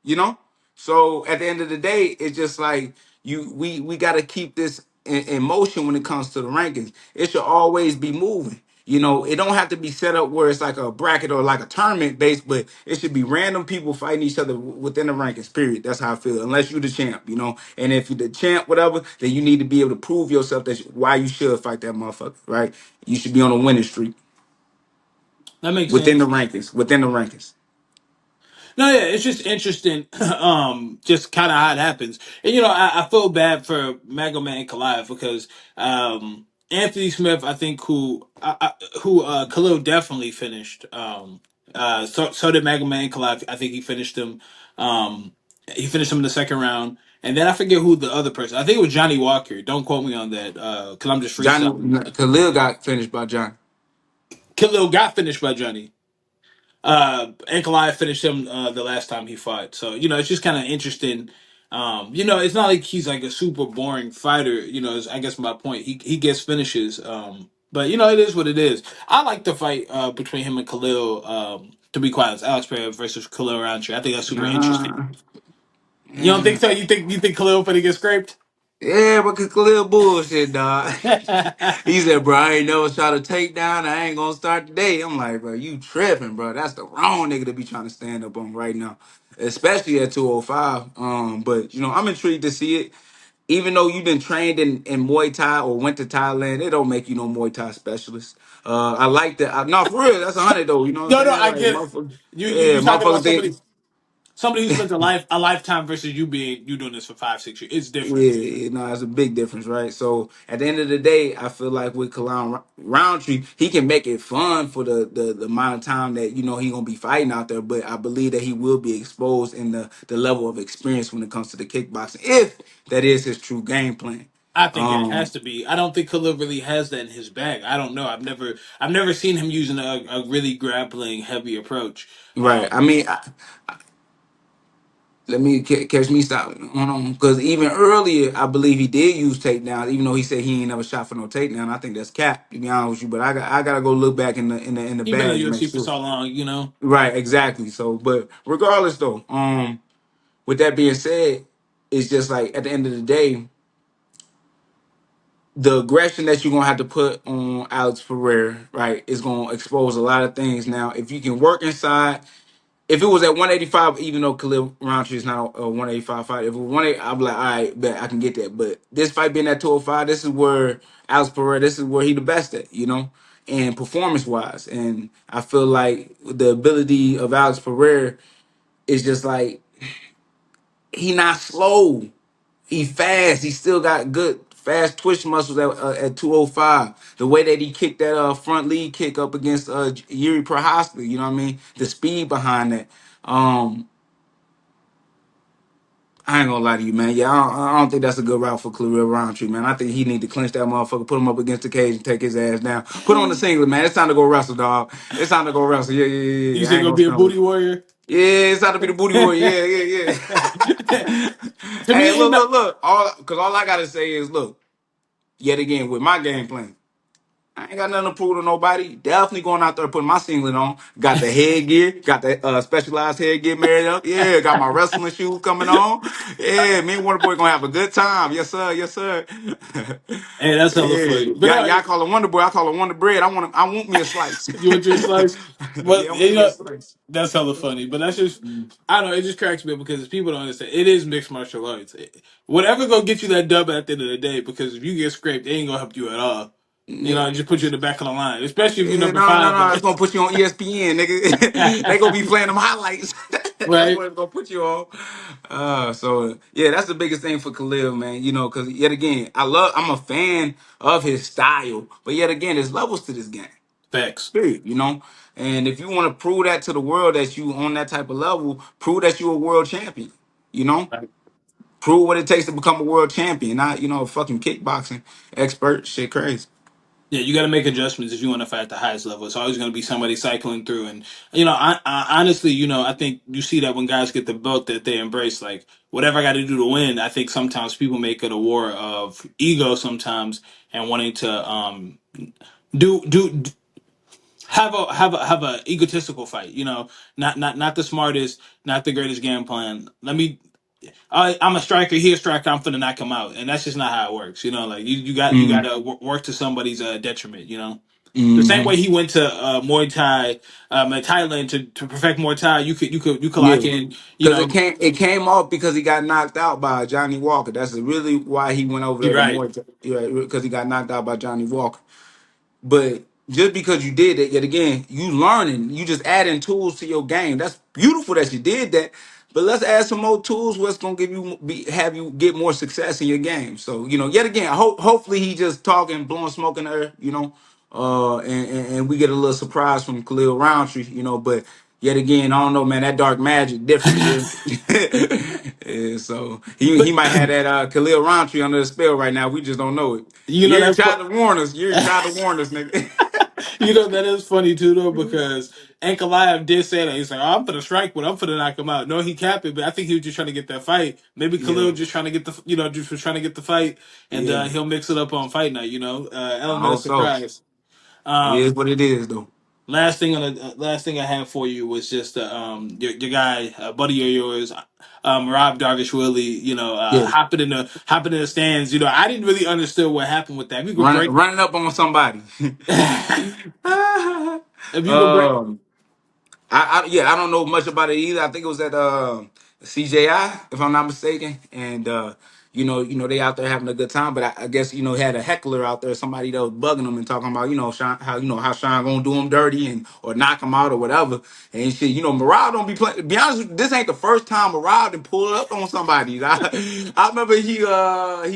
S1: you know. So at the end of the day, it's just like we got to keep this in motion when it comes to the rankings. It should always be moving. It don't have to be set up where it's like a bracket or like a tournament base, but it should be random people fighting each other within the rankings. Period. That's how I feel. Unless you're the champ. And if you're the champ, whatever, then you need to be able to prove yourself why you should fight that motherfucker. Right? You should be on a winning streak
S2: That makes
S1: within the
S2: sense.
S1: rankings. Within the rankings.
S2: No, yeah, it's just interesting, just kind of how it happens. And I feel bad for Magomed and Kalive because Anthony Smith, I think, who Khalil definitely finished. So did Magny and Kalaf. I think he finished him. He finished him in the second round. And then I forget who the other person. I think it was Johnny Walker. Don't quote me on that, because I'm just freestyling.
S1: Johnny Khalil got finished by Johnny.
S2: Khalil got finished by Johnny. Ankalaev finished him the last time he fought. So it's just kind of interesting. It's not like he's like a super boring fighter. Is, I guess my point. He gets finishes. But it is what it is. I like the fight between him and Khalil. To be quite honest, Alex Pereira versus Khalil Roundtree. I think that's super interesting.
S1: Nah.
S2: You don't think so? You think Khalil finna get scraped?
S1: Yeah, but Khalil bullshit, dog. He said, bro, I ain't never shot a takedown. I ain't gonna start today. I'm like, bro, you tripping, bro. That's the wrong nigga to be trying to stand up on right now, especially at 205. But I'm intrigued to see it. Even though you've been trained in Muay Thai or went to Thailand, it don't make you no Muay Thai specialist. I like that. No, for real, that's 100 though. You know what I'm
S2: No,
S1: saying?
S2: I
S1: Like,
S2: get it.
S1: motherfucker,
S2: You
S1: yeah,
S2: talking
S1: motherfuckers
S2: about
S1: think.
S2: somebody who spent a lifetime versus you doing this for 5 6 years. It's different.
S1: Yeah, it's a big difference, right? So at the end of the day, I feel like with Kalon Roundtree, he can make it fun for the amount of time that he gonna be fighting out there. But I believe that he will be exposed in the level of experience when it comes to the kickboxing, if that is his true game plan.
S2: I think it has
S1: Um,
S2: to be. I don't think Khalil really has that in his bag. I don't know. I've never seen him using a really grappling heavy approach.
S1: right. I mean, let me catch me stop. Hold on, because even earlier, I believe he did use takedowns, even though he said he ain't never shot for no takedown. I think that's cap, to be honest with you. But I gotta go look back in the
S2: He's been in
S1: bag
S2: the
S1: to make
S2: UFC for
S1: sure.
S2: so long.
S1: Right, exactly. So, but regardless, though, with that being said, it's just like at the end of the day, the aggression that you're gonna have to put on Alex Pereira, right, is gonna expose a lot of things. Now, if you can work inside, if it was at 185, even though Khalil Roundtree is not a 185 fight, if it was 180, I'd be like, all right, bet I can get that. But this fight being at 205, this is where Alex Pereira, this is where he the best at, and performance wise. And I feel like the ability of Alex Pereira is just like he not slow. He fast. He still got good fast twitch muscles at 205. The way that he kicked that front lead kick up against Yuri Prohaska, you know what I mean? The speed behind that. Um, I ain't gonna lie to you, man. Yeah, I don't think that's a good route for Khalil Roundtree, man. I think he need to clinch that motherfucker, put him up against the cage, and take his ass down. Put him on the singlet, man. It's time to go wrestle, dog. It's time to go wrestle. Yeah, yeah, yeah,
S2: You
S1: yeah. I
S2: think
S1: ain't
S2: gonna
S1: gonna
S2: be a
S1: stand with
S2: booty
S1: you.
S2: warrior?
S1: Yeah, it's time to be the booty warrior. Yeah, yeah, yeah.
S2: To
S1: Hey,
S2: me,
S1: look, look, look. All I gotta say is, look. Yet again, with my game plan, I ain't got nothing to prove to nobody. Definitely going out there putting my singlet on. Got the headgear, got the specialized headgear married up. Yeah, got my wrestling shoes coming on. Yeah, me and Wonderboy gonna have a good time. Yes, sir. Yes, sir.
S2: hey, that's hella
S1: Yeah,
S2: funny. But no,
S1: y'all call it Wonderboy. I call it Wonder Bread. I want me a slice.
S2: you want your slice?
S1: Yeah,
S2: But
S1: I want me a slice.
S2: that's hella funny. But that's just I don't know. It just cracks me up because people don't understand. It is mixed martial arts. Whatever gonna get you that dub at the end of the day. Because if you get scraped, it ain't gonna help you at all.
S1: Yeah.
S2: It just put you in the back of the line, especially if you're
S1: Yeah,
S2: number
S1: no, no,
S2: five.
S1: no. It's gonna put you on ESPN, nigga. They gonna be playing them highlights. That's
S2: Right?
S1: what it's gonna put you on. So yeah, that's the biggest thing for Khalil, man. Because yet again, I'm a fan of his style, but yet again, there's levels to this game.
S2: Facts.
S1: Period. And if you want to prove that to the world that you on that type of level, prove that you're a world champion. You know,
S2: Right.
S1: prove what it takes to become a world champion, not a fucking kickboxing expert. Shit, crazy.
S2: Yeah, you got to make adjustments if you want to fight at the highest level. It's always going to be somebody cycling through, and I honestly, I think you see that when guys get the belt that they embrace, like whatever I got to do to win. I think sometimes people make it a war of ego sometimes and wanting to do have a egotistical fight. Not the smartest, not the greatest game plan. I'm a striker. He a striker. I'm finna knock him out, and that's just not how it works. Like you got
S1: Mm-hmm.
S2: to work to somebody's detriment. The same
S1: Mm-hmm.
S2: way he went to Muay Thai, Thailand to perfect Muay Thai. You could lock
S1: Yeah.
S2: in.
S1: Because it came off because he got knocked out by Johnny Walker. That's really why he went over
S2: You're
S1: there to
S2: right.
S1: Muay Thai. Yeah, because he got knocked out by Johnny Walker. But just because you did that, yet again, you learning, you just adding tools to your game. That's beautiful that you did that. But let's add some more tools. What's gonna have you get more success in your game? So yet again, hopefully he just talking, blowing smoke in the air. and we get a little surprise from Khalil Roundtree, you know. But yet again, I don't know, man. That dark magic different, you yeah, so he
S2: But
S1: might have that Khalil Roundtree under the spell right now. We just don't know it.
S2: you know
S1: Yuri
S2: that's
S1: tried to warn us. Yuri tried to warn us, nigga.
S2: you know that is funny too though because Ankalaev did say that he's like, oh, I'm for the strike, but I'm for to knock him out. No, he capped it, but I think he was just trying to get that fight. Maybe
S1: Yeah,
S2: Khalil just trying to get the just was trying to get the fight, and
S1: yeah.
S2: he'll mix it up on fight night.
S1: I
S2: Element of
S1: hope so.
S2: surprise.
S1: It is
S2: Um,
S1: what it is, though.
S2: last thing I have for you was just your guy, buddy of yours, Merab Dvalishvili.
S1: Yeah,
S2: Hopping in the stands. I didn't really understand what happened with that. We could break.
S1: running up on somebody.
S2: If you could break.
S1: um, I don't know much about it either. I think it was at CJI, if I'm not mistaken, and they out there having a good time. But I guess had a heckler out there, somebody that was bugging them and talking about Sean, how Sean gonna do him dirty and or knock him out or whatever and shit. Morale don't be playing. To be honest, with you, this ain't the first time Morale done pulled up on somebody. I remember he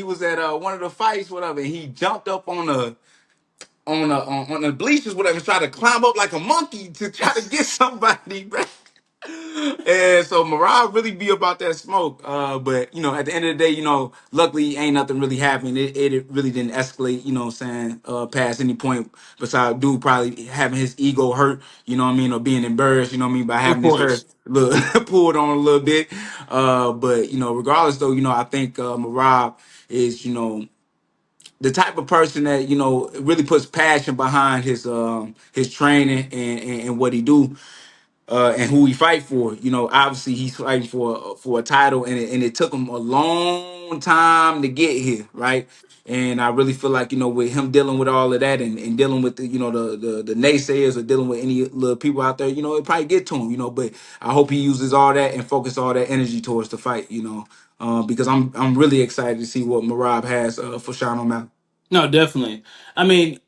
S1: was at one of the fights, whatever, and he jumped up on the bleachers, whatever, try to climb up like a monkey to try to get somebody, bro. And so Mariah really be about that smoke. But at the end of the day, luckily ain't nothing really happened. It really didn't escalate, what I'm saying, past any point besides dude probably having his ego hurt, what I mean, or being embarrassed, what I mean, by
S2: Of
S1: having his hair
S2: course.
S1: pulled on a little bit. But regardless though, I think Mariah is, the type of person that really puts passion behind his training and what he do and who he fight for. Obviously he's fighting for a title, and it took him a long time to get here, right? And I really feel like with him dealing with all of that and dealing with the naysayers or dealing with any little people out there, it probably get to him, But I hope he uses all that and focus all that energy towards the fight, because I'm really excited to see what Marab has for Sean O'Malley.
S2: No, definitely. I mean,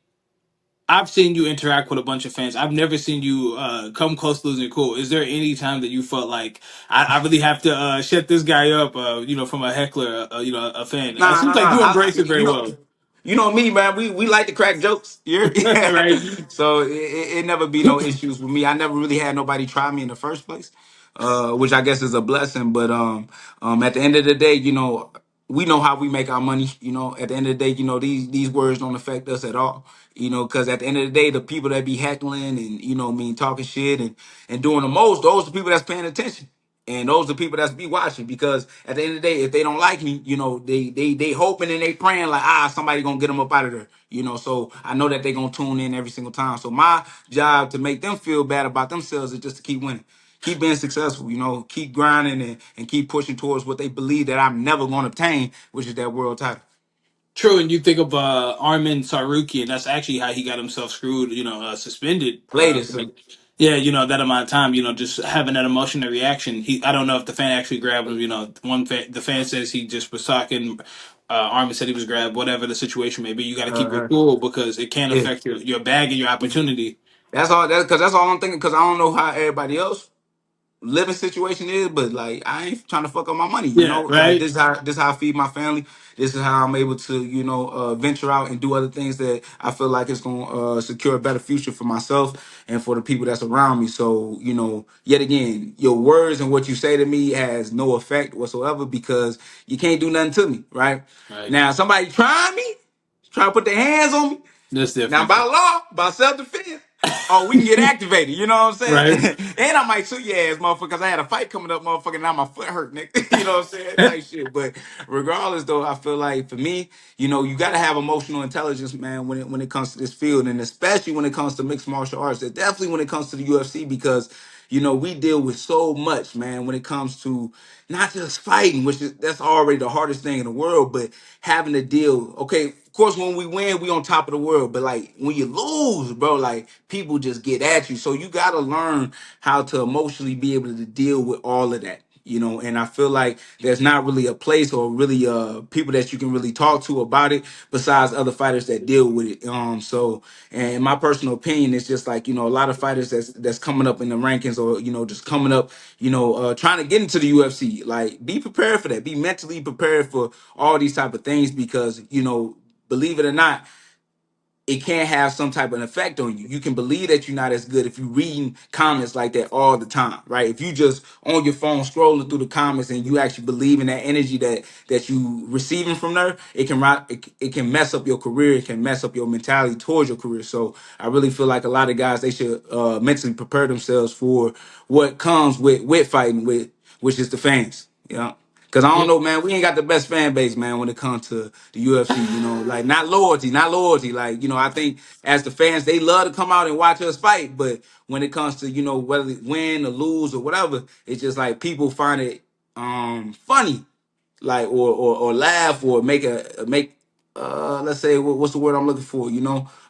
S2: I've seen you interact with a bunch of fans. I've never seen you come close to losing cool. Is there any time that you felt like I really have to shut this guy up? From a heckler, a fan. It
S1: Nah,
S2: seems
S1: nah,
S2: like
S1: nah.
S2: you embrace it very well,
S1: Me, man. We like to crack jokes. Yeah.
S2: right?
S1: So it never be no issues with me. I never really had nobody try me in the first place, which I guess is a blessing. But at the end of the day, we know how we make our money. At the end of the day, these words don't affect us at all. Because at the end of the day, the people that be heckling and talking shit and doing the most, those are the people that's paying attention. And those are the people that's be watching, because at the end of the day, if they don't like me, they hoping and they praying like, somebody gonna get them up out of there. So I know that they gonna tune in every single time. So my job to make them feel bad about themselves is just to keep winning, keep being successful, keep grinding and keep pushing towards what they believe that I'm never gonna obtain, which is that world title.
S2: True, and you think of Armin Saruki, and that's actually how he got himself screwed. Suspended.
S1: Latest.
S2: Yeah, that amount of time. Just having that emotional reaction. I don't know if the fan actually grabbed him. The fan says he just was talking. Armin said he was grabbed. Whatever the situation may be, you got to keep your
S1: Uh,
S2: cool because it can
S1: yeah.
S2: affect your bag and your opportunity.
S1: That's all. That's all I'm thinking. Because I don't know how everybody else living situation is, but like I ain't trying to fuck up my money,
S2: Yeah,
S1: Like
S2: right.
S1: this how I feed my family. This is how I'm able to, venture out and do other things that I feel like it's gonna secure a better future for myself and for the people that's around me. So, yet again, your words and what you say to me has no effect whatsoever because you can't do nothing to me, right?
S2: Right.
S1: Now somebody trying me, trying to put their hands on me.
S2: That's
S1: Now,
S2: different.
S1: by law, by self defense, oh, we can get activated. You know what I'm saying?
S2: Right.
S1: And I might sue your ass, motherfucker, because I had a fight coming up, motherfucker. Now my foot hurt, nigga. You know what I'm saying? Type shit. But regardless, though, I feel like for me, you got to have emotional intelligence, man, when it comes to this field, and especially when it comes to mixed martial arts. And definitely when it comes to the UFC, because we deal with so much, man, when it comes to not just fighting, which is that's already the hardest thing in the world, but having to deal. Okay, of course, when we win, we on top of the world. But like when you lose, bro, like people just get at you. So you gotta learn how to emotionally be able to deal with all of that. And I feel like there's not really a place or really people that you can really talk to about it besides other fighters that deal with it. So and in my personal opinion, it's just like, a lot of fighters that's coming up in the rankings or, just coming up, trying to get into the UFC. Like be prepared for that. Be mentally prepared for all these type of things because, believe it or not, it can't have some type of effect on you. You can believe that you're not as good if you reading comments like that all the time, right? If you just on your phone scrolling through the comments and you actually believe in that energy that you receiving from there, it can mess up your career. It can mess up your mentality towards your career. So I really feel like a lot of guys, they should mentally prepare themselves for what comes with fighting, with which is the fans. You know. Cause I don't
S2: Yeah.
S1: know, man. We ain't got the best fan base, man, when it comes to the UFC. You know, like not loyalty. Like I think as the fans, they love to come out and watch us fight. But when it comes to whether it win or lose or whatever, it's just like people find it funny, like or laugh or make let's say what's the word I'm looking for? A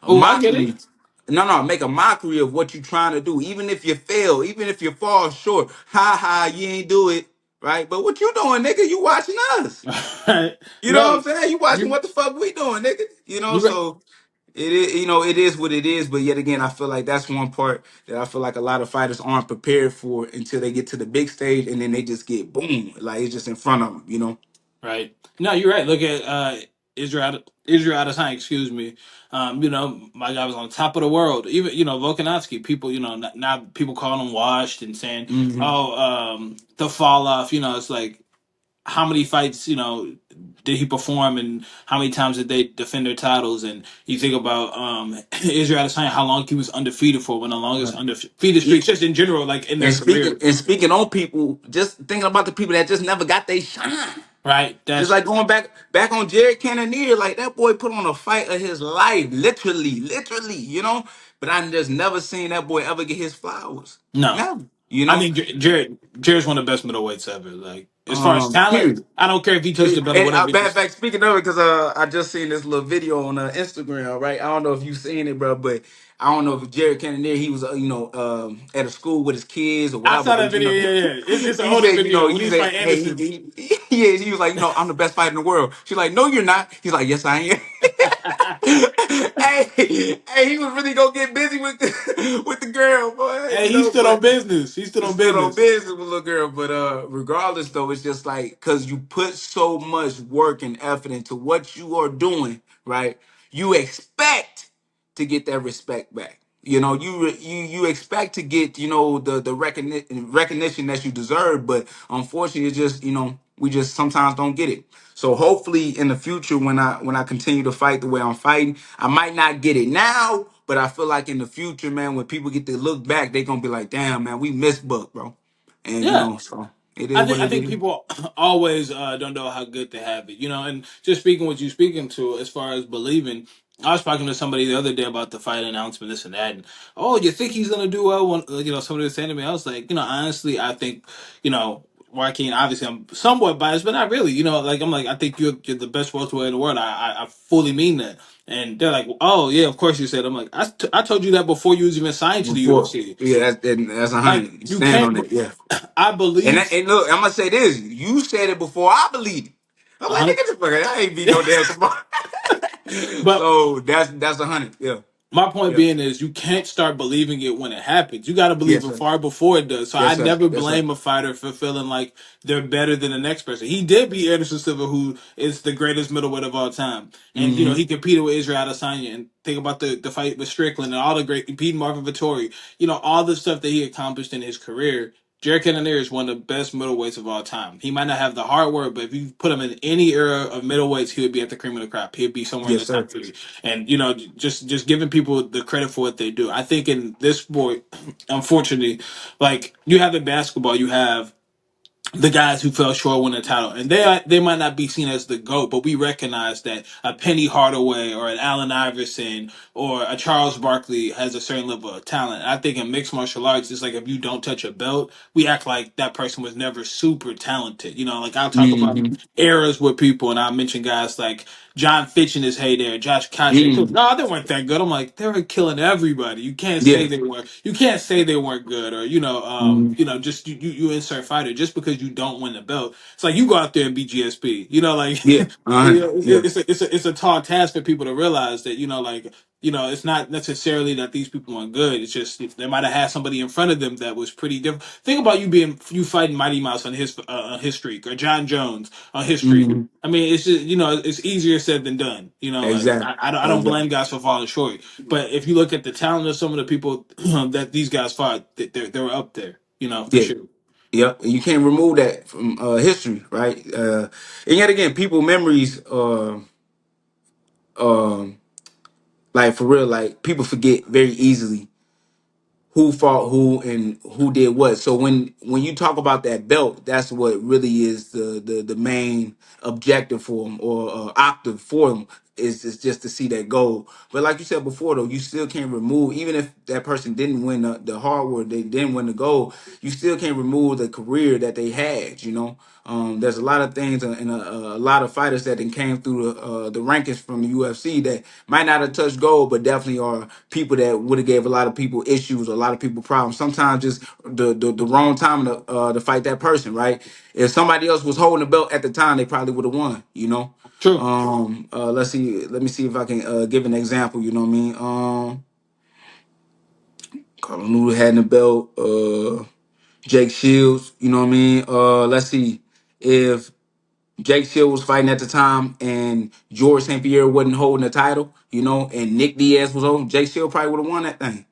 S2: Oh, I get
S1: mockery.
S2: it.
S1: No, make a mockery of what you're trying to do. Even if you fail, even if you fall short, ha ha, you ain't do it right. But what you doing, nigga? You watching us.
S2: Right.
S1: You know what
S2: No,
S1: I'm saying? You watching
S2: you
S1: what the fuck we doing, nigga?
S2: you right.
S1: So it is, it is what it is. But yet again, I feel like that's one part that I feel like a lot of fighters aren't prepared for until they get to the big stage, and then they just get boom, like it's just in front of them.
S2: Right. No, you're right. Look at Israel Adesanya, excuse me. My guy was on top of the world. Even Volkanovski. People, now people calling him washed and saying,
S1: Hmm.
S2: "Oh, the fall off." It's like how many fights did he perform, and how many times did they defend their titles? And you think about Israel Adesanya, how long he was undefeated for, one of the longest
S1: Right.
S2: undefeated streaks, just in general, like in their
S1: And speaking
S2: career.
S1: and speaking on people, just thinking about the people that just never got they shine.
S2: Right.
S1: Just
S2: That's
S1: like going back on Jared Cannonier, like that boy put on a fight of his life, literally. But I just never seen that boy ever get his flowers.
S2: no.
S1: Never,
S2: I think Jared's one of the best middleweights ever. Like as far as talent,
S1: Period.
S2: I don't care if he touched the belt or
S1: And
S2: whatever.
S1: matter of fact, speaking of it, because I just seen this little video on Instagram, right? I don't know if you seen it, bro, but I don't know if Jared Cannonier, he was at a school with his kids or
S2: I
S1: whatever,
S2: saw
S1: but
S2: that video. Yeah, yeah. It's an
S1: he
S2: older
S1: said,
S2: video when
S1: he
S2: he's
S1: said,
S2: fighting
S1: hey,
S2: Anderson.
S1: yeah, he was like, I'm the best fighter in the world. She's like, no, you're not. He's like, yes, I am. Hey, he was really gonna get busy with with the girl, boy.
S2: Hey, he stood on
S1: But
S2: business. He stood on
S1: stood on
S2: business.
S1: business with little girl. But regardless though, it's just like because you put so much work and effort into what you are doing, right? You expect to get that respect back. You expect to get the recognition that you deserve, but unfortunately, it's just we just sometimes don't get it. So hopefully, in the future, when I continue to fight the way I'm fighting, I might not get it now, but I feel like in the future, man, when people get to look back, they gonna be like, "Damn, man, we missed Buck, bro." And
S2: Yeah.
S1: so it is
S2: I
S1: what
S2: think I
S1: it
S2: think
S1: is.
S2: people always don't know how good they have it, and just speaking what you speaking to as far as believing. I was talking to somebody the other day about the fight announcement, this and that, and you think he's gonna do well? When somebody was saying to me, I was like, honestly, I think, Joaquin. Obviously, I'm somewhat biased, but not really. Like I'm like, I think you're the best welterweight in the world. I fully mean that. And they're like, oh yeah, of course you said. I'm like, I told you that before you was even signed to the
S1: Before,
S2: UFC.
S1: yeah, that's a
S2: Like
S1: hundred.
S2: you
S1: Stand
S2: can't.
S1: on it, yeah.
S2: I believe.
S1: And look, I'm gonna say this: you said it before I believed it. I'm like, nigga, the fuck, I ain't beat no damn tomorrow.
S2: But
S1: So that's a hundred. Yeah,
S2: my point
S1: yeah,
S2: being is you can't start believing it when it happens. You got to believe
S1: yes,
S2: it
S1: sir.
S2: far before it does. So I
S1: Yes, sir.
S2: never
S1: Yes, sir.
S2: blame a fighter for feeling like they're better than the next person. He did beat Anderson Silva, who is the greatest middleweight of all time, and
S1: Mm-hmm.
S2: he competed with Israel Adesanya. And think about the fight with Strickland and all the great beating Marvin Vettori. All the stuff that he accomplished in his career. Jared Cannonier is one of the best middleweights of all time. He might not have the hard work, but if you put him in any era of middleweights, he would be at the cream of the crop. He'd be somewhere in the
S1: Yes,
S2: top
S1: sir.
S2: three. And just giving people the credit for what they do. I think in this sport, unfortunately, like you have in basketball, you have the guys who fell short win the title, and they might not be seen as the GOAT, but we recognize that a Penny Hardaway or an Allen Iverson or a Charles Barkley has a certain level of talent. And I think in mixed martial arts, it's like if you don't touch a belt, we act like that person was never super talented. Like I'll talk about
S1: Mm-hmm.
S2: eras with people, and I mention guys like John Fitch in his heyday, Josh Koscheck.
S1: Mm-hmm.
S2: No, they weren't that good. I'm like, they were killing everybody. You can't say
S1: Yeah.
S2: they were. You can't say they weren't good, or just you insert fighter just because because you don't win the belt. It's like you go out there and beat GSP. You know, like
S1: Yeah, yeah,
S2: it's a tall task for people to realize that, like, it's not necessarily that these people aren't good. It's just they might have had somebody in front of them that was pretty different. Think about you fighting Mighty Mouse on his streak, or John Jones on his streak.
S1: hmm
S2: I mean, it's just, it's easier said than done. Like
S1: exactly,
S2: I don't
S1: exactly.
S2: blame guys for falling short, but if you look at the talent of some of the people that these guys fought, they're up there. For
S1: Yeah,
S2: sure.
S1: yep. And you can't remove that from history, right? And yet again, people memories, um, like for real, like people forget very easily who fought who and who did what. So when you talk about that belt, that's what really is the main objective for them, or octave for them, is just to see that goal. But like you said before, though, you still can't remove, even if that person didn't win the hardware, they didn't win the gold, you still can't remove the career that they had. There's a lot of things and a lot of fighters that then came through the rankings from the UFC that might not have touched gold, but definitely are people that would have gave a lot of people issues, a lot of people problems. Sometimes just the wrong time to fight that person, right? If somebody else was holding the belt at the time, they probably would have won.
S2: True.
S1: Let's see. Let me see if I can give an example. You know what I mean? Carl Noodle had the belt. Jake Shields. You know what I mean? Let's see if Jake Shields was fighting at the time and George St. Pierre wasn't holding the title, and Nick Diaz was holding, Jake Shields probably would have won that thing,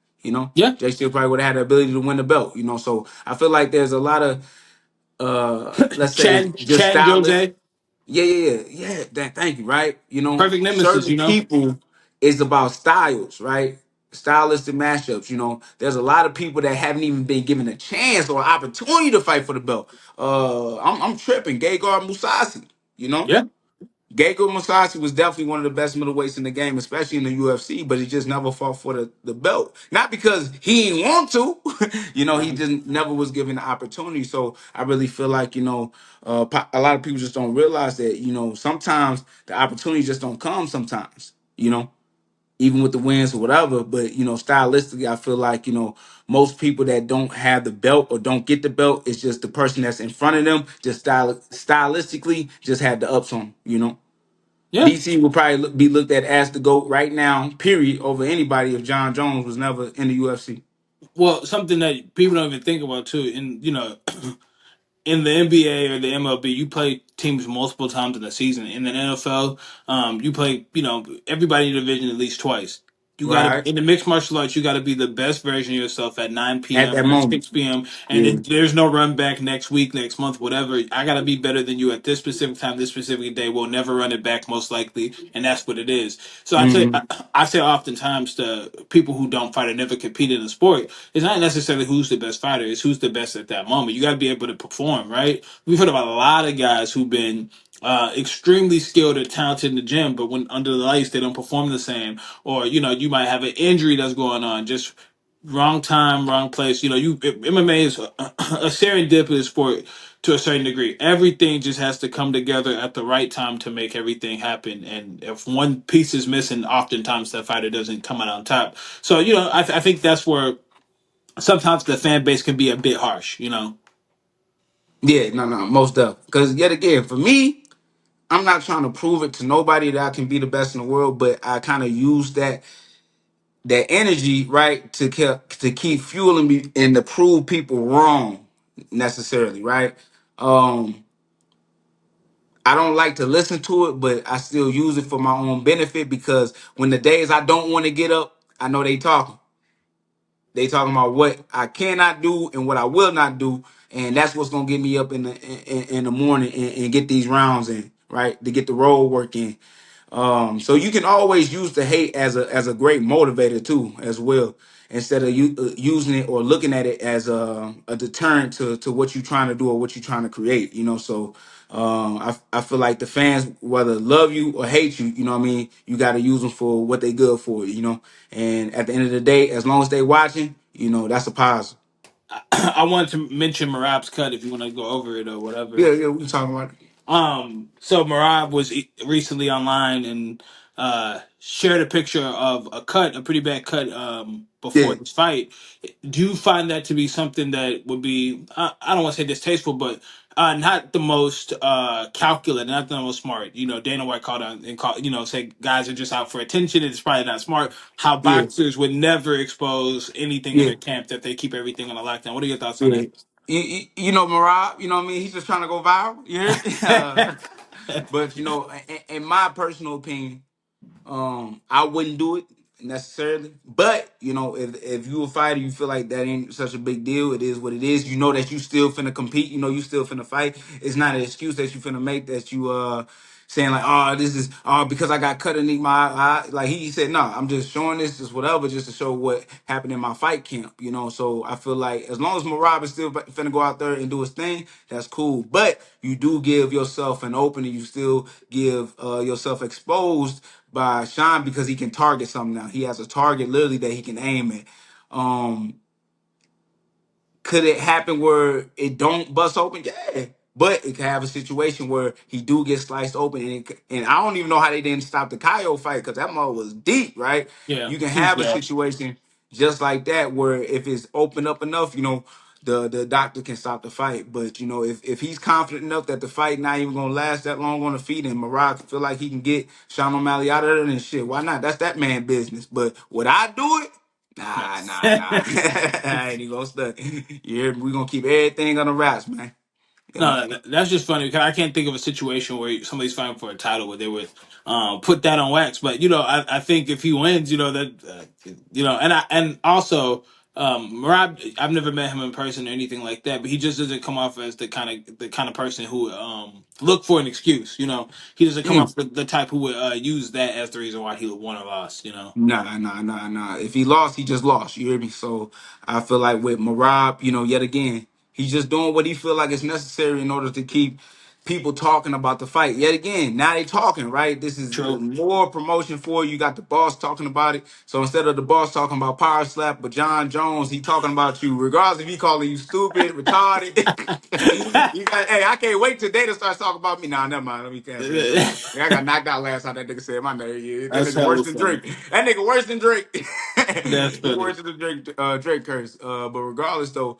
S2: Yeah.
S1: Jake Shields probably would have had the ability to win the belt, So I feel like there's a lot of let's say just
S2: Chad and
S1: stylists.
S2: Jose,
S1: Yeah. Thank you, right?
S2: perfect nemesis.
S1: Certain people is about styles, right? Stylistic matchups. There's a lot of people that haven't even been given a chance or opportunity to fight for the belt. I'm tripping. Gegard Mousasi, you know.
S2: Yeah.
S1: Gegard Mousasi was definitely one of the best middleweights in the game, especially in the UFC, but he just never fought for the belt. Not because he didn't want to, he
S2: Right.
S1: just never was given the opportunity. So I really feel like, a lot of people just don't realize that, sometimes the opportunity just don't come sometimes, even with the wins or whatever. But, stylistically, I feel like, most people that don't have the belt or don't get the belt, it's just the person that's in front of them, just stylistically, just had the ups on.
S2: Yeah.
S1: DC would probably be looked at as the GOAT right now, period, over anybody if John Jones was never in the UFC.
S2: Well, something that people don't even think about too, and in the NBA or the MLB, you play teams multiple times in a season. In the NFL, you play, everybody in your division at least twice. You got to
S1: Right.
S2: in the mixed martial arts. You got to be the best version of yourself at 9
S1: At
S2: p.m.
S1: that
S2: or at
S1: moment.
S2: 6 p.m. And
S1: Yeah.
S2: there's no run back next week, next month, whatever. I got to be better than you at this specific time, this specific day. We'll never run it back, most likely, and that's what it is. So
S1: hmm
S2: I say oftentimes to people who don't fight or never compete in the sport, it's not necessarily who's the best fighter; it's who's the best at that moment. You got to be able to perform, right? We've heard about a lot of guys who've been extremely skilled and talented in the gym, but when under the lights, they don't perform the same. Or you might have an injury that's going on, just wrong time, wrong place. MMA is a serendipitous sport to a certain degree. Everything just has to come together at the right time to make everything happen. And if one piece is missing, oftentimes that fighter doesn't come out on top. So I think that's where sometimes the fan base can be a bit harsh.
S1: Yeah, no, most definitely. Because yet again, for me, I'm not trying to prove it to nobody that I can be the best in the world, but I kind of use that energy, right, to keep fueling me and to prove people wrong necessarily, right? Um, I don't like to listen to it, but I still use it for my own benefit because when the days I don't want to get up, I know they talking. They talking about what I cannot do and what I will not do, and that's what's gonna get me up in the morning and get these rounds in, right? To get the road work in. So you can always use the hate as a great motivator too, as well, instead of you using it or looking at it as a deterrent to what you're trying to do or what you're trying to create. So I feel like the fans, whether love you or hate you, what I mean, you got to use them for what they good for, And at the end of the day, as long as they watching, that's a positive.
S2: I wanted to mention Marab's cut if you want to go over it or whatever.
S1: Yeah, we talking about it.
S2: So Merab was recently online and shared a picture of a pretty bad cut before
S1: Yeah,
S2: this fight. Do you find that to be something that would be, I don't want to say distasteful, but not the most calculated, not the most smart? You know, Dana White called out and called, say guys are just out for attention. It's probably not smart. How
S1: yeah,
S2: boxers would never expose anything in
S1: yeah,
S2: their camp, that they keep everything on a lockdown. What are your thoughts on
S1: yeah.
S2: that?
S1: You know, Merab, you know what I mean? He's just trying to go viral. You hear me? But, in my personal opinion, I wouldn't do it necessarily, but if you a fighter, you feel like that ain't such a big deal. It is what it is. You know that you still finna compete. You know you still finna fight. It's not an excuse that you finna make that you saying like, oh, this is because I got cut underneath my eye. Like he said, no, I'm just showing this, just whatever, just to show what happened in my fight camp. So I feel like as long as Merab is still finna go out there and do his thing, that's cool. But you do give yourself an opening. You still give yourself exposed by Sean because he can target something now. He has a target literally that he can aim at. Um, could it happen where it don't bust open? Yeah. But it could have a situation where he do get sliced open, and I don't even know how they didn't stop the Caio fight because that mother was deep, right?
S2: Yeah,
S1: You can
S2: huge
S1: have a
S2: gaps.
S1: situation just like that where if it's open up enough, the doctor can stop the fight. But if he's confident enough that the fight not even gonna last that long on the feet, and Morag feel like he can get Sean O'Malley out of there, then shit, why not? That's that man business. But would I do it? Nah, nah, nah.
S2: No.
S1: I ain't even gonna study. Yeah, we gonna keep everything on the wraps, man. Yeah.
S2: No, that's just funny because I can't think of a situation where somebody's fighting for a title where they would put that on wax. But I think if he wins, and also Merab, I've never met him in person or anything like that, but he just doesn't come off as the kind of person who look for an excuse. He doesn't come
S1: Mm.
S2: off the type who would use that as the reason why he won or lost.
S1: Nah, nah, nah, nah. If he lost, he just lost. You hear me? So I feel like with Marab, yet again, he's just doing what he feel like is necessary in order to keep people talking about the fight. Yet again, now they talking, right? This is
S2: True.
S1: more promotion for you. You got the boss talking about it. So instead of the boss talking about power slap, but John Jones, he talking about you, regardless if he calling you stupid, retarded. Hey, I can't wait till Data starts talking about me. Nah, never mind. Let me cancel that. I got knocked out last time that nigga said my name. Yeah, that
S2: That's
S1: nigga worse
S2: hella
S1: than
S2: funny.
S1: Drake. That nigga worse than Drake.
S2: That's
S1: He
S2: funny.
S1: worse than the Drake curse. But regardless though,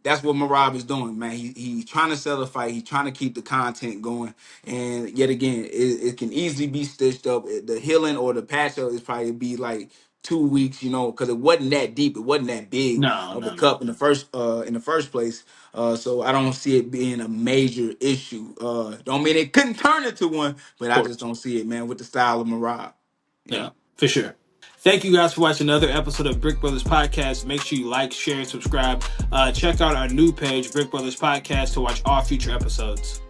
S1: that's what Merab is doing, man. He's trying to sell the fight. He's trying to keep the content going. And yet again, it can easily be stitched up. The healing or the patch up is probably be like 2 weeks, because it wasn't that deep. It wasn't that big
S2: No,
S1: of a
S2: no, no.
S1: cup in the first place. So I don't see it being a major issue. Don't mean it couldn't turn into one, but
S2: Of
S1: I just
S2: course.
S1: don't see it, man, with the style of Merab.
S2: Yeah,
S1: Yeah.
S2: for sure. Thank you guys for watching another episode of Brick Brothers Podcast. Make sure you like, share, and subscribe. Check out our new page, Brick Brothers Podcast, to watch all future episodes.